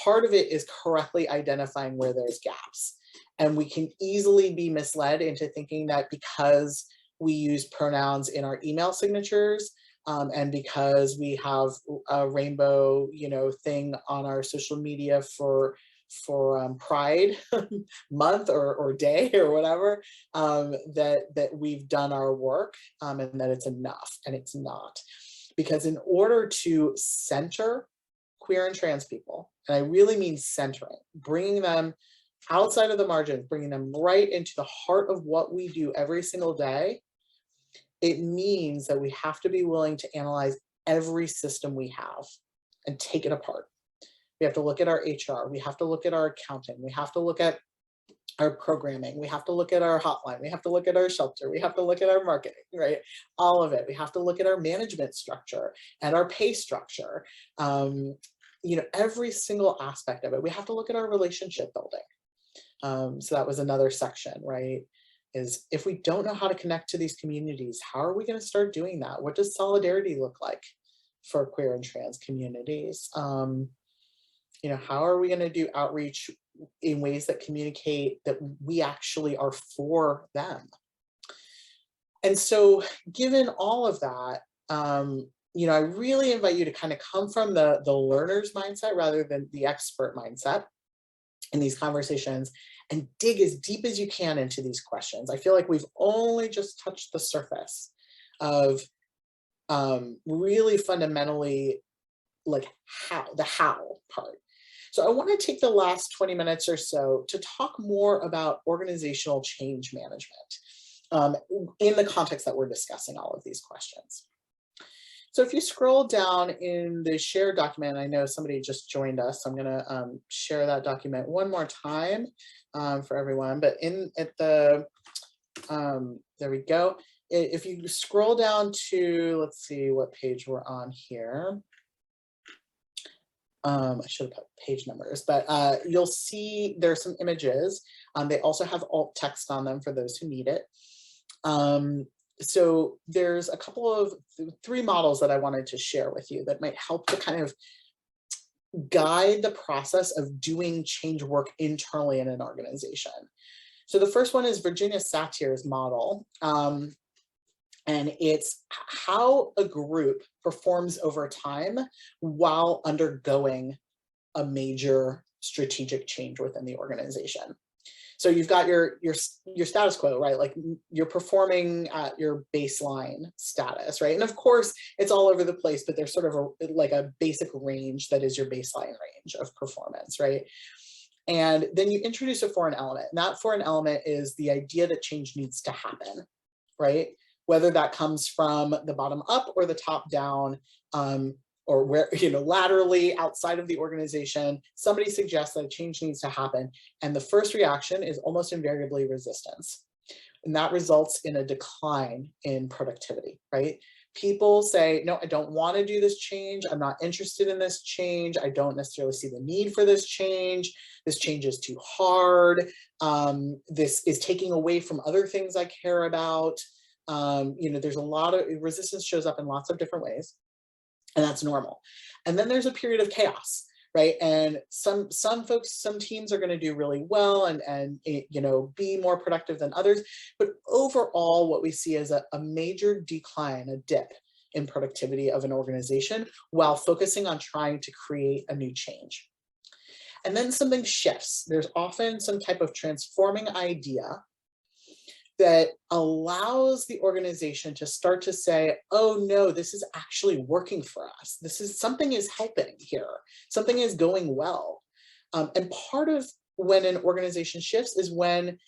Part of it is correctly identifying where there's gaps. And we can easily be misled into thinking that because we use pronouns in our email signatures, and because we have a rainbow, you know, thing on our social media for Pride month or day or whatever, that we've done our work, and that it's enough, and it's not. Because in order to center queer and trans people, and I really mean centering, bringing them outside of the margins, bringing them right into the heart of what we do every single day, it means that we have to be willing to analyze every system we have and take it apart. We have to look at our HR, we have to look at our accounting, we have to look at our programming, we have to look at our hotline, we have to look at our shelter, we have to look at our marketing, right? All of it. We have to look at our management structure and our pay structure. you know, every single aspect of it. We have to look at our relationship building. So that was another section, right? Is if we don't know how to connect to these communities, how are we going to start doing that? What does solidarity look like for queer and trans communities? You know, how are we going to do outreach in ways that communicate that we actually are for them? And so given all of that, you know, I really invite you to kind of come from the learner's mindset rather than the expert mindset in these conversations, and dig as deep as you can into these questions. I feel like we've only just touched the surface of really fundamentally like the how part. So I want to take the last 20 minutes or so to talk more about organizational change management in the context that we're discussing all of these questions. So if you scroll down in the shared document, I know somebody just joined us, so I'm going to share that document one more time for everyone. But there we go. If you scroll down to, let's see what page we're on here. I should have put page numbers, but you'll see there's some images. They also have alt text on them for those who need it. So there's a couple of 3 models that I wanted to share with you that might help to kind of guide the process of doing change work internally in an organization. So the first one is Virginia Satir's model. And it's how a group performs over time while undergoing a major strategic change within the organization. So you've got your status quo, right? Like you're performing at your baseline status, right? And of course, it's all over the place, but there's sort of like a basic range that is your baseline range of performance, right? And then you introduce a foreign element. And that foreign element is the idea that change needs to happen, right? Whether that comes from the bottom up or the top down, or where, you know, laterally outside of the organization, somebody suggests that a change needs to happen. And the first reaction is almost invariably resistance. And that results in a decline in productivity, right? People say, no, I don't want to do this change. I'm not interested in this change. I don't necessarily see the need for this change. This change is too hard. This is taking away from other things I care about. You know, there's a lot of resistance shows up in lots of different ways. And that's normal. And then there's a period of chaos, right? And some folks, some teams are going to do really well and you know, be more productive than others. But overall, what we see is a major decline, a dip in productivity of an organization while focusing on trying to create a new change. And then something shifts. There's often some type of transforming idea that allows the organization to start to say, oh no, this is actually working for us. Something is helping here. Something is going well. And part of when an organization shifts is when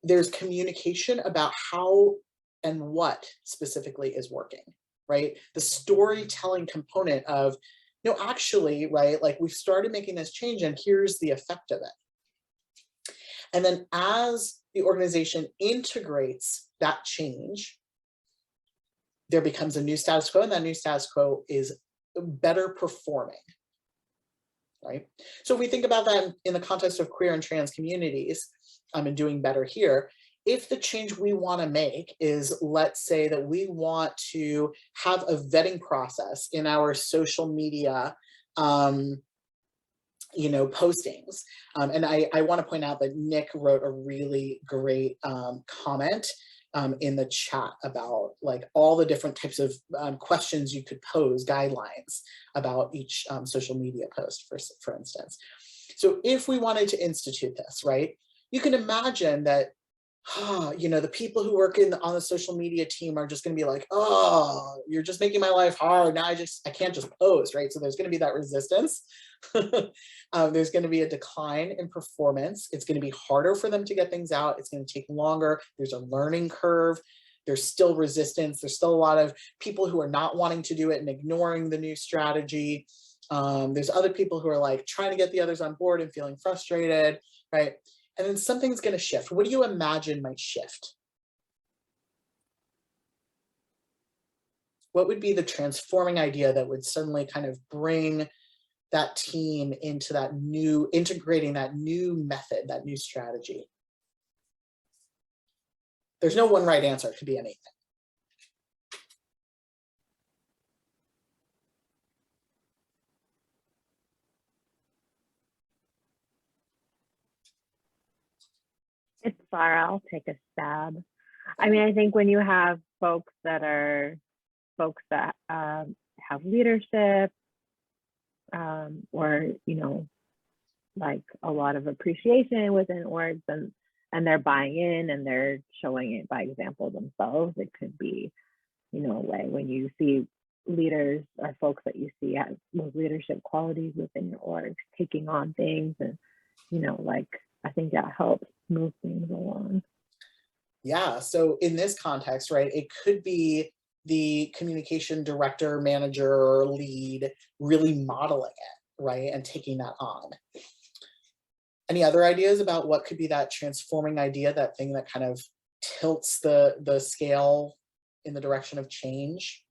there's communication about how and what specifically is working, right? The storytelling component of, no, actually, right, like we've started making this change and here's the effect of it. And then as the organization integrates that change, there becomes a new status quo, and that new status quo is better performing, right? So if we think about that in the context of queer and trans communities, and doing better here, if the change we want to make is, let's say that we want to have a vetting process in our social media you know, postings. And I want to point out that Nick wrote a really great comment in the chat about like all the different types of questions you could pose, guidelines about each social media post, for instance. So if we wanted to institute this, right, you can imagine that, you know, the people who work on the social media team are just going to be like, oh, you're just making my life hard. Now I can't just post, right? So there's going to be that resistance. There's going to be a decline in performance. It's going to be harder for them to get things out. It's going to take longer. There's a learning curve. There's still resistance. There's still a lot of people who are not wanting to do it and ignoring the new strategy. There's other people who are like trying to get the others on board and feeling frustrated, right? And then something's going to shift. What do you imagine might shift? What would be the transforming idea that would suddenly kind of bring that team into that new, integrating that new method, that new strategy? There's no one right answer. It could be anything. It's Sarah. I'll take a stab. I mean, I think when you have folks that have leadership, or, you know, like a lot of appreciation within orgs, and they're buying in and they're showing it by example themselves. It could be, you know, a way when you see leaders or folks that you see have those leadership qualities within your org taking on things, and, you know, like, I think that helps move things along. Yeah, so in this context, right, it could be the communication director, manager, or lead really modeling it, right, and taking that on. Any other ideas about what could be that transforming idea, that thing that kind of tilts the scale in the direction of change?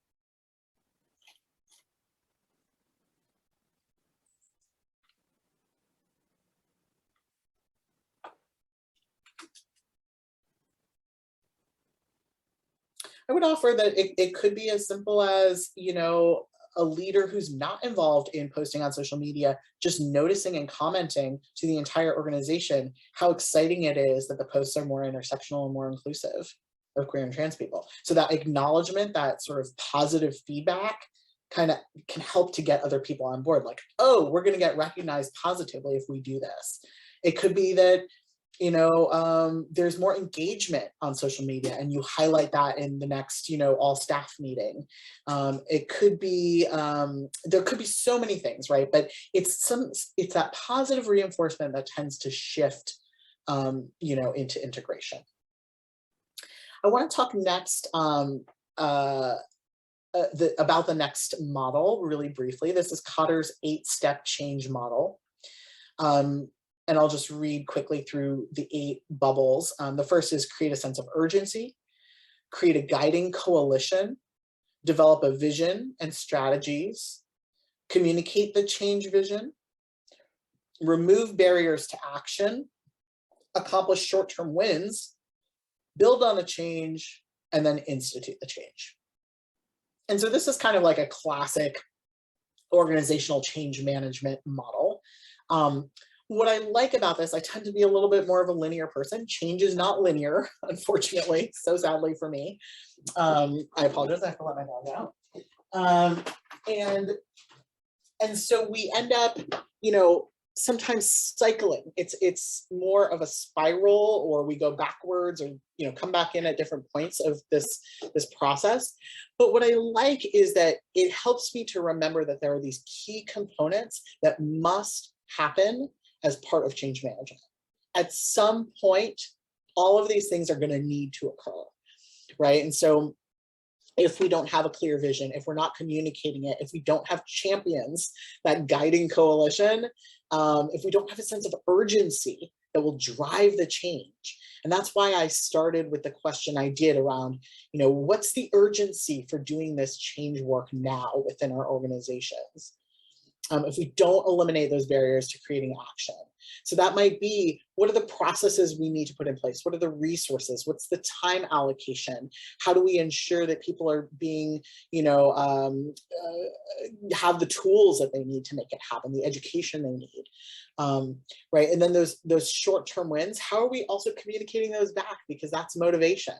I would offer that it could be as simple as, you know, a leader who's not involved in posting on social media, just noticing and commenting to the entire organization how exciting it is that the posts are more intersectional and more inclusive of queer and trans people. So that acknowledgement, that sort of positive feedback kind of can help to get other people on board. Like, oh, we're going to get recognized positively if we do this. It could be that, you know, there's more engagement on social media and you highlight that in the next, you know, all staff meeting. It could be, there could be so many things, right? But it's that positive reinforcement that tends to shift, you know, into integration. I want to talk next about the next model really briefly. This is Kotter's 8-step change model. And I'll just read quickly through the 8 bubbles. The first is create a sense of urgency, create a guiding coalition, develop a vision and strategies, communicate the change vision, remove barriers to action, accomplish short-term wins, build on the change, and then institute the change. And so this is kind of like a classic organizational change management model. What I like about this, I tend to be a little bit more of a linear person. Change is not linear, unfortunately, so sadly for me. I apologize, I have to let my dog out. And so we end up, you know, sometimes cycling. It's more of a spiral, or we go backwards, or, you know, come back in at different points of this process. But what I like is that it helps me to remember that there are these key components that must happen as part of change management. At some point, all of these things are going to need to occur, right? And so if we don't have a clear vision, if we're not communicating it, if we don't have champions, that guiding coalition, if we don't have a sense of urgency that will drive the change. And that's why I started with the question I did around, you know, what's the urgency for doing this change work now within our organizations? If we don't eliminate those barriers to creating action. So that might be, what are the processes we need to put in place? What are the resources? What's the time allocation? How do we ensure that people are being, you know, have the tools that they need to make it happen, the education they need, right? And then those short-term wins, how are we also communicating those back? Because that's motivation.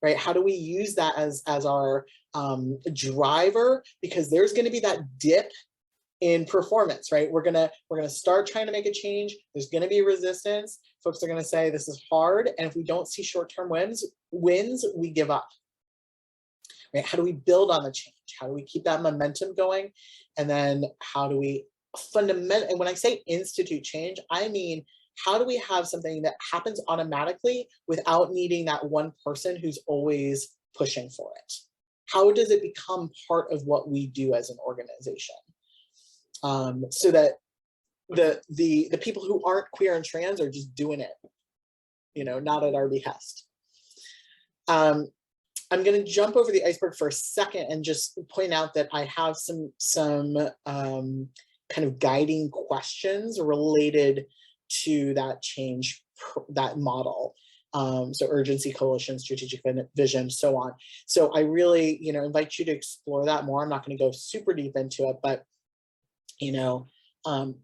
Right? How do we use that as our driver? Because there's going to be that dip in performance, right? We're gonna start trying to make a change. There's gonna be resistance. Folks are gonna say this is hard, and if we don't see short-term wins, we give up. Right? How do we build on the change? How do we keep that momentum going? And then how do we fundamentally, and when I say institute change, I mean, how do we have something that happens automatically without needing that one person who's always pushing for it? How does it become part of what we do as an organization? So that the people who aren't queer and trans are just doing it, you know, not at our behest. I'm going to jump over the iceberg for a second and just point out that I have some kind of guiding questions related to that change, that model. So urgency, coalition, strategic vision, so on. So I really, invite you to explore that more. I'm not going to go super deep into it, but,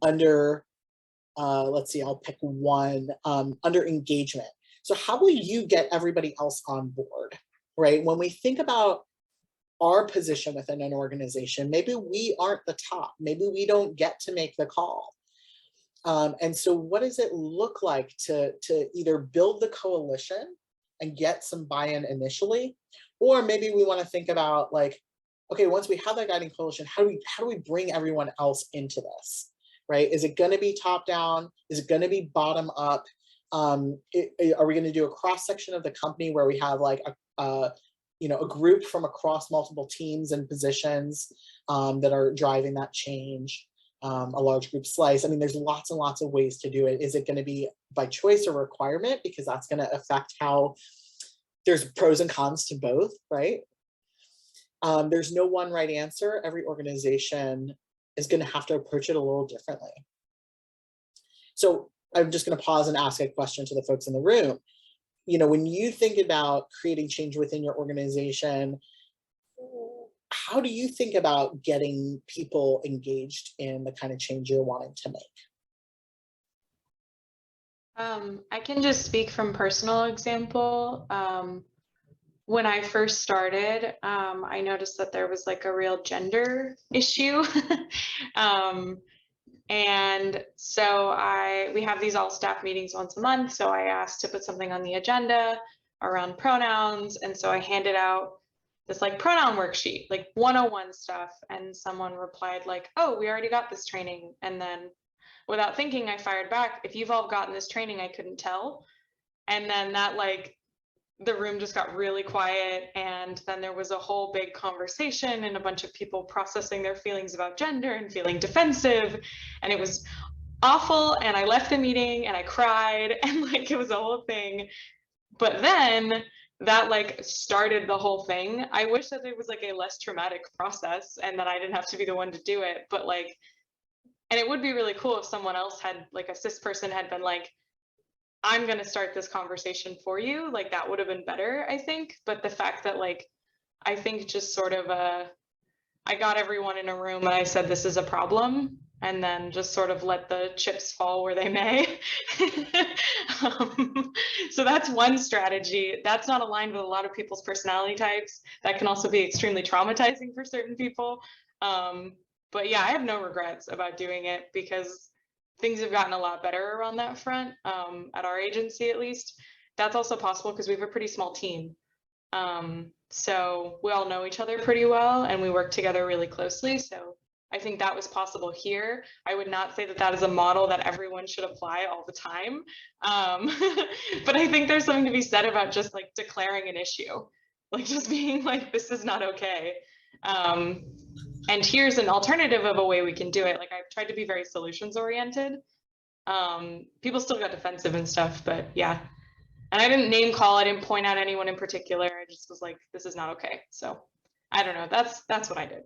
under, let's see, I'll pick one, under engagement. So how will you get everybody else on board, right? When we think about our position within an organization, maybe we aren't the top, maybe we don't get to make the call. And so what does it look like to either build the coalition and get some buy-in initially, or maybe we want to think about like, okay, once we have that guiding coalition, how do we bring everyone else into this, right? Is it going to be top down? Is it going to be bottom up? Are we going to do a cross section of the company where we have like a group from across multiple teams and positions that are driving that change? A large group slice. I mean, there's lots and lots of ways to do it. Is it going to be by choice or requirement? Because that's going to affect how there's pros and cons to both, right? There's no one right answer. Every organization is going to have to approach it a little differently. So I'm just going to pause and ask a question to the folks in the room. When you think about creating change within your organization, how do you think about getting people engaged in the kind of change you're wanting to make? I can just speak from personal example. When I first started, I noticed that there was like a real gender issue. And so we have these all staff meetings once a month. So I asked to put something on the agenda around pronouns. And so I handed out this like pronoun worksheet, like 101 stuff. And someone replied like, oh, we already got this training. And then without thinking, I fired back, if you've all gotten this training, I couldn't tell. And then that like, the room just got really quiet. And then there was a whole big conversation and a bunch of people processing their feelings about gender and feeling defensive. And it was awful. And I left the meeting and I cried and like, it was a whole thing. But then that like started the whole thing. I wish that it was like a less traumatic process and that I didn't have to be the one to do it. But like, and it would be really cool if someone else had, like a cis person had been like, I'm going to start this conversation for you. Like that would have been better, I think. But the fact that like, I think just sort of I got everyone in a room and I said, this is a problem. And then just sort of let the chips fall where they may. So that's one strategy. That's not aligned with a lot of people's personality types. That can also be extremely traumatizing for certain people. But yeah, I have no regrets about doing it because things have gotten a lot better around that front, at our agency at least. That's also possible because we have a pretty small team. So we all know each other pretty well and we work together really closely. So I think that was possible here. I would not say that that is a model that everyone should apply all the time. But I think there's something to be said about just like declaring an issue, like just being like, this is not okay. And here's an alternative of a way we can do it. Like I've tried to be very solutions oriented. People still got defensive and stuff, but yeah. And I didn't name call, I didn't point out anyone in particular. I just was like, this is not okay. So I don't know, that's what I did.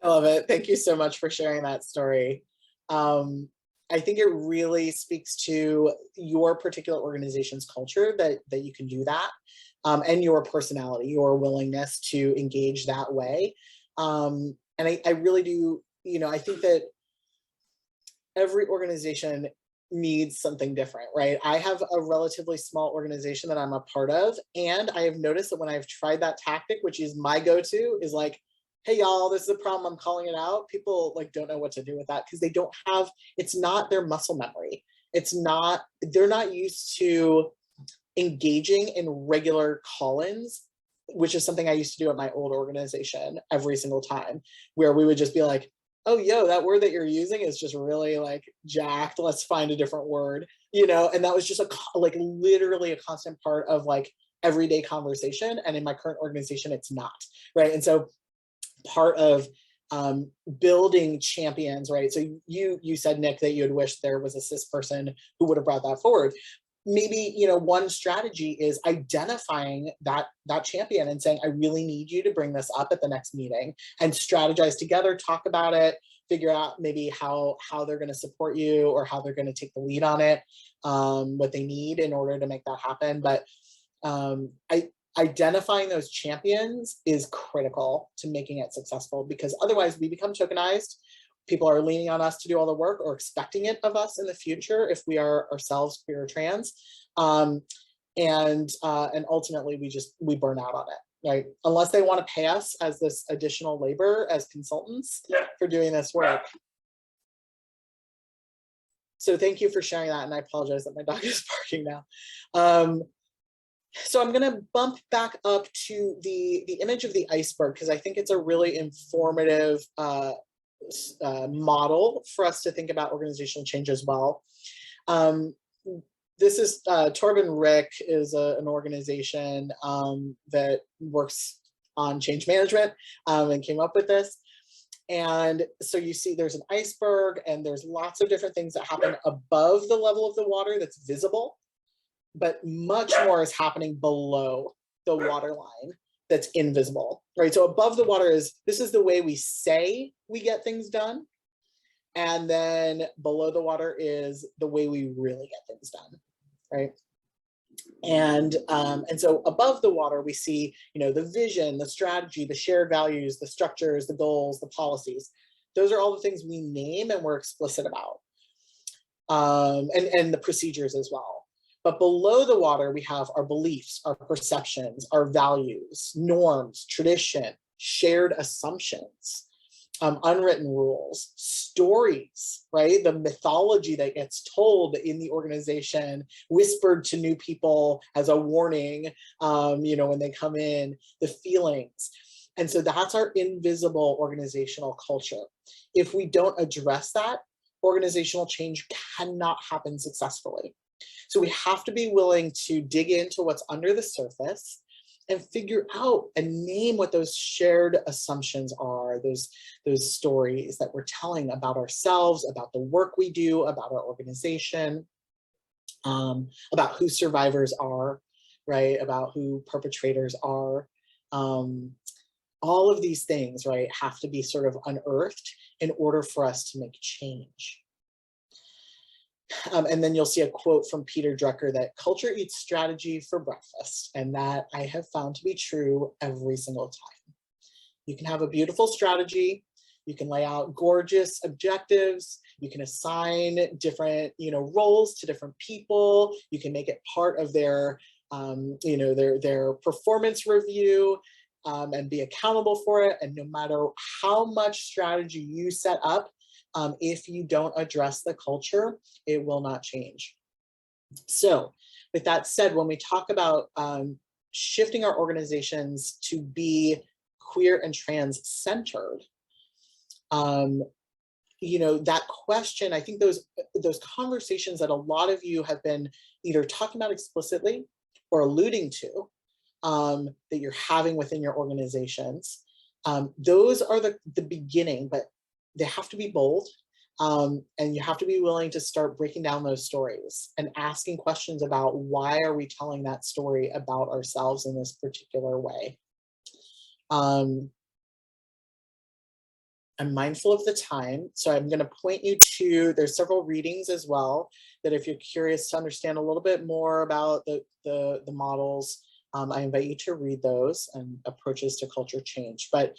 I love it. Thank you so much for sharing that story. I think it really speaks to your particular organization's culture that you can do that, and your personality, your willingness to engage that way. And I really do, I think that every organization needs something different, right? I have a relatively small organization that I'm a part of, and I have noticed that when I've tried that tactic, which is my go-to, is like, hey y'all, this is a problem, I'm calling it out. People like don't know what to do with that because they don't have, it's not their muscle memory. It's not, they're not used to engaging in regular call-ins, which is something I used to do at my old organization every single time, where we would just be like, oh, yo, that word that you're using is just really like jacked. Let's find a different word, and that was just like literally a constant part of like everyday conversation. And in my current organization, it's not, right? And so part of building champions, right? So you said, Nick, that you had wished there was a cis person who would have brought that forward. Maybe, one strategy is identifying that champion and saying, I really need you to bring this up at the next meeting and strategize together, talk about it, figure out maybe how they're going to support you or how they're going to take the lead on it, what they need in order to make that happen. But identifying those champions is critical to making it successful, because otherwise we become tokenized. People are leaning on us to do all the work or expecting it of us in the future if we are ourselves queer or trans. And ultimately we burn out on it, right? Unless they want to pay us as this additional labor as consultants for doing this work. So thank you for sharing that. And I apologize that my dog is barking now. So I'm going to bump back up to the image of the iceberg, because I think it's a really informative model for us to think about organizational change as well. This is Torben Rick is an organization that works on change management and came up with this. And so you see there's an iceberg and there's lots of different things that happen above the level of the water that's visible, but much more is happening below the waterline that's invisible, right? So above the water this is the way we say we get things done. And then below the water is the way we really get things done, right? And so above the water, we see, the vision, the strategy, the shared values, the structures, the goals, the policies. Those are all the things we name and we're explicit about, and the procedures as well. But below the water, we have our beliefs, our perceptions, our values, norms, tradition, shared assumptions, unwritten rules, stories, right? The mythology that gets told in the organization, whispered to new people as a warning, when they come in, the feelings. And so that's our invisible organizational culture. If we don't address that, organizational change cannot happen successfully. So we have to be willing to dig into what's under the surface and figure out and name what those shared assumptions are, those stories that we're telling about ourselves, about the work we do, about our organization, about who survivors are, right? About who perpetrators are. All of these things, right, have to be sort of unearthed in order for us to make change. And then you'll see a quote from Peter Drucker that culture eats strategy for breakfast. And that I have found to be true every single time. You can have a beautiful strategy. You can lay out gorgeous objectives. You can assign different, roles to different people. You can make it part of their, their performance review and be accountable for it. And no matter how much strategy you set up, if you don't address the culture, it will not change. So with that said, when we talk about shifting our organizations to be queer and trans centered, that question, I think those conversations that a lot of you have been either talking about explicitly or alluding to, that you're having within your organizations, those are the beginning, but they have to be bold, and you have to be willing to start breaking down those stories and asking questions about why are we telling that story about ourselves in this particular way. I'm mindful of the time, so I'm going to point you to, there's several readings as well, that if you're curious to understand a little bit more about the models, I invite you to read those and approaches to culture change. But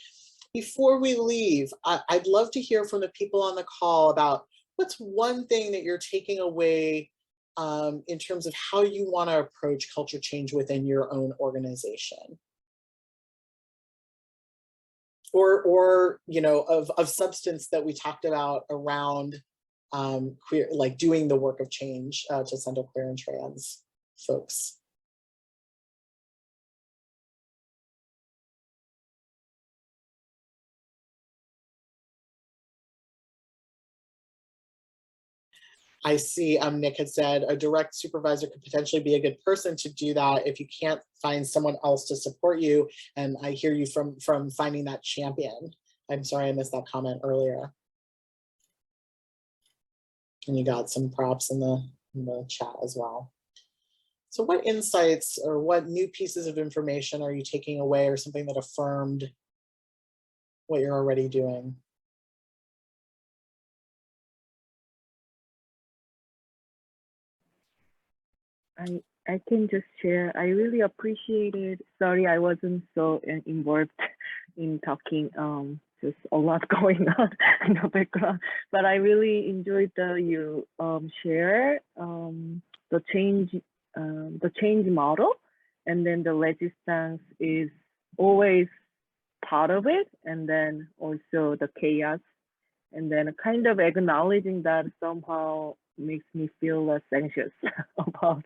before we leave, I'd love to hear from the people on the call about what's one thing that you're taking away in terms of how you want to approach culture change within your own organization. Or of substance that we talked about around queer, like doing the work of change to center queer and trans folks. I see Nick had said a direct supervisor could potentially be a good person to do that if you can't find someone else to support you. And I hear you from finding that champion. I'm sorry I missed that comment earlier. And you got some props in the chat as well. So what insights or what new pieces of information are you taking away, or something that affirmed what you're already doing? I can just share. I really appreciated. Sorry, I wasn't so involved in talking. Just a lot going on in the background. But I really enjoyed you share the change model, and then the resistance is always part of it, and then also the chaos, and then kind of acknowledging that somehow makes me feel less anxious about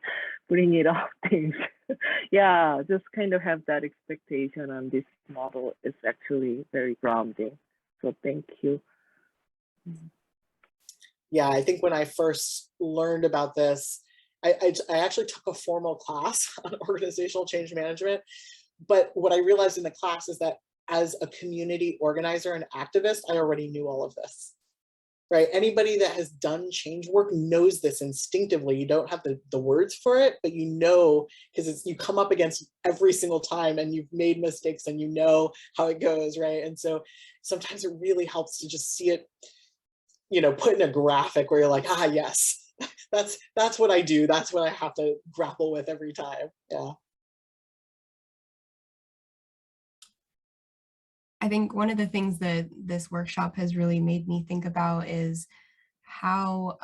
putting it off things. Yeah, just kind of have that expectation on this model is actually very grounding. So thank you. Yeah, I think when I first learned about this, I actually took a formal class on organizational change management. But what I realized in the class is that as a community organizer and activist, I already knew all of this. Right? Anybody that has done change work knows this instinctively. You don't have the words for it, but you know, because you come up against every single time and you've made mistakes and you know how it goes, right? And so sometimes it really helps to just see it, you know, put in a graphic where you're like, ah, yes, that's what I do. That's what I have to grapple with every time. Yeah. I think one of the things that this workshop has really made me think about is how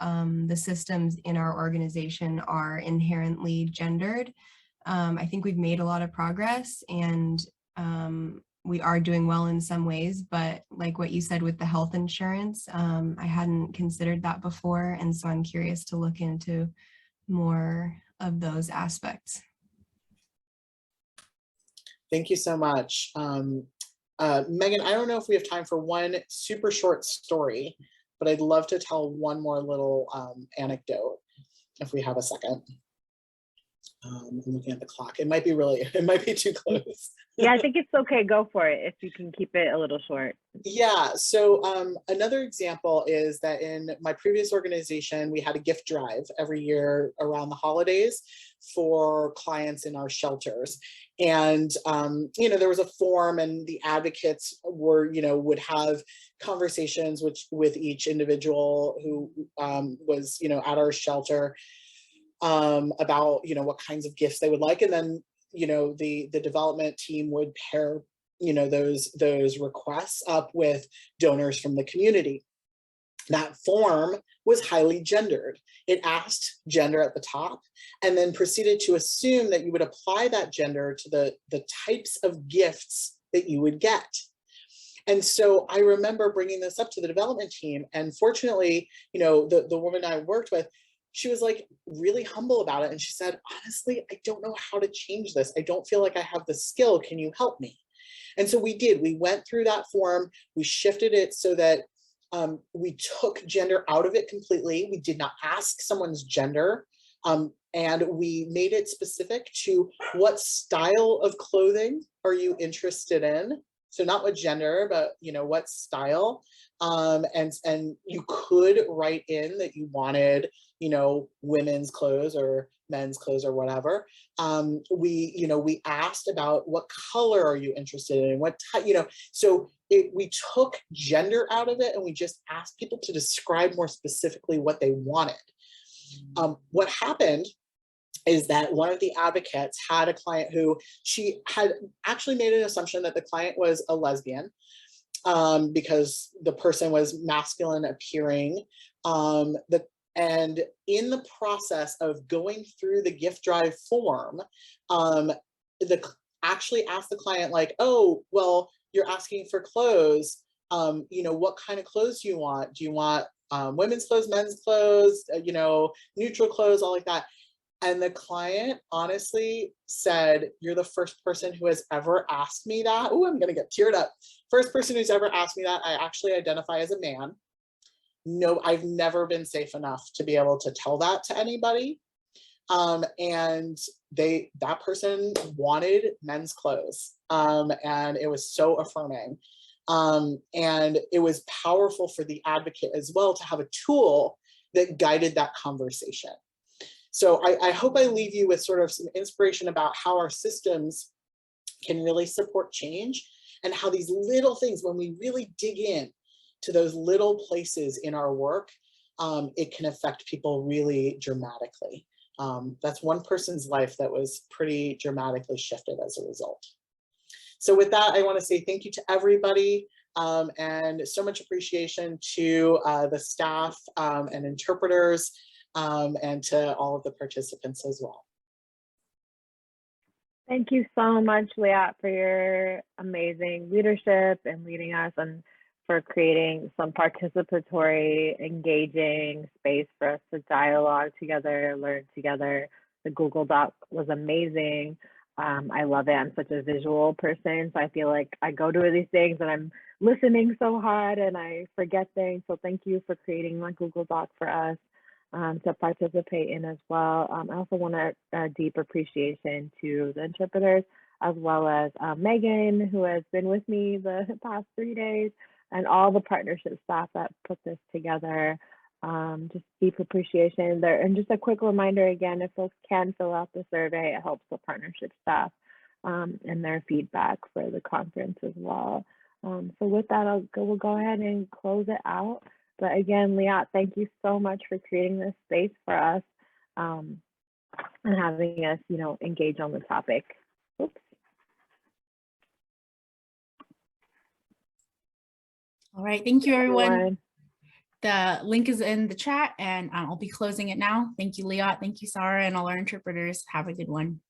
the systems in our organization are inherently gendered. I think we've made a lot of progress, and we are doing well in some ways, but like what you said with the health insurance, I hadn't considered that before, and so I'm curious to look into more of those aspects. Thank you so much. Megan, I don't know if we have time for one super short story, but I'd love to tell one more little anecdote if we have a second. I'm looking at the clock. It might be too close. Yeah, I think it's okay. Go for it if you can keep it a little short. Yeah, so another example is that in my previous organization, we had a gift drive every year around the holidays for clients in our shelters. And, you know, there was a form and the advocates were, you know, would have conversations with each individual who was, you know, at our shelter about, you know, what kinds of gifts they would like. And then, you know, the development team would pair, you know, those requests up with donors from the community. That form was highly gendered. It asked gender at the top and then proceeded to assume that you would apply that gender to the types of gifts that you would get. And so I remember bringing this up to the development team, and fortunately, you know, the woman I worked with, she was like really humble about it. And she said, honestly, I don't know how to change this. I don't feel like I have the skill. Can you help me? And so we did. We went through that form. We shifted it so that we took gender out of it completely. We did not ask someone's gender. And we made it specific to what style of clothing are you interested in? So not what gender, but, you know, what style. And you could write in that you wanted, you know, women's clothes or men's clothes or whatever. We asked about what color are you interested in, what type, you know, so we took gender out of it and we just asked people to describe more specifically what they wanted. What happened is that one of the advocates had a client who she had actually made an assumption that the client was a lesbian because the person was masculine appearing. And in the process of going through the gift drive form, actually asked the client like, oh, well, you're asking for clothes. You know, what kind of clothes do you want? Do you want women's clothes, men's clothes, you know, neutral clothes, all like that? And the client honestly said, you're the first person who has ever asked me that. Oh, I'm gonna get teared up. First person who's ever asked me that. I actually identify as a man. No, I've never been safe enough to be able to tell that to anybody. And that person wanted men's clothes. And it was so affirming. And it was powerful for the advocate as well to have a tool that guided that conversation. So I hope I leave you with sort of some inspiration about how our systems can really support change and how these little things, when we really dig in to those little places in our work, it can affect people really dramatically. That's one person's life that was pretty dramatically shifted as a result. So with that, I want to say thank you to everybody, and so much appreciation to the staff and interpreters, and to all of the participants as well. Thank you so much, Liat, for your amazing leadership and leading us, and for creating some participatory, engaging space for us to dialogue together, learn together. The Google Doc was amazing. I love it. I'm such a visual person, so I feel like I go to these things and I'm listening so hard and I forget things. So thank you for creating my Google Doc for us to participate in as well. I also want a deep appreciation to the interpreters, as well as Megan, who has been with me the past 3 days, and all the partnership staff that put this together. Just deep appreciation there. And just a quick reminder again, if folks can fill out the survey, it helps the partnership staff and their feedback for the conference as well. So with that, we'll go ahead and close it out. But again, Liat, thank you so much for creating this space for us and having us, engage on the topic. Oops. All right, thank you, everyone. The link is in the chat, and I'll be closing it now. Thank you, Liat. Thank you, Sarah, and all our interpreters. Have a good one.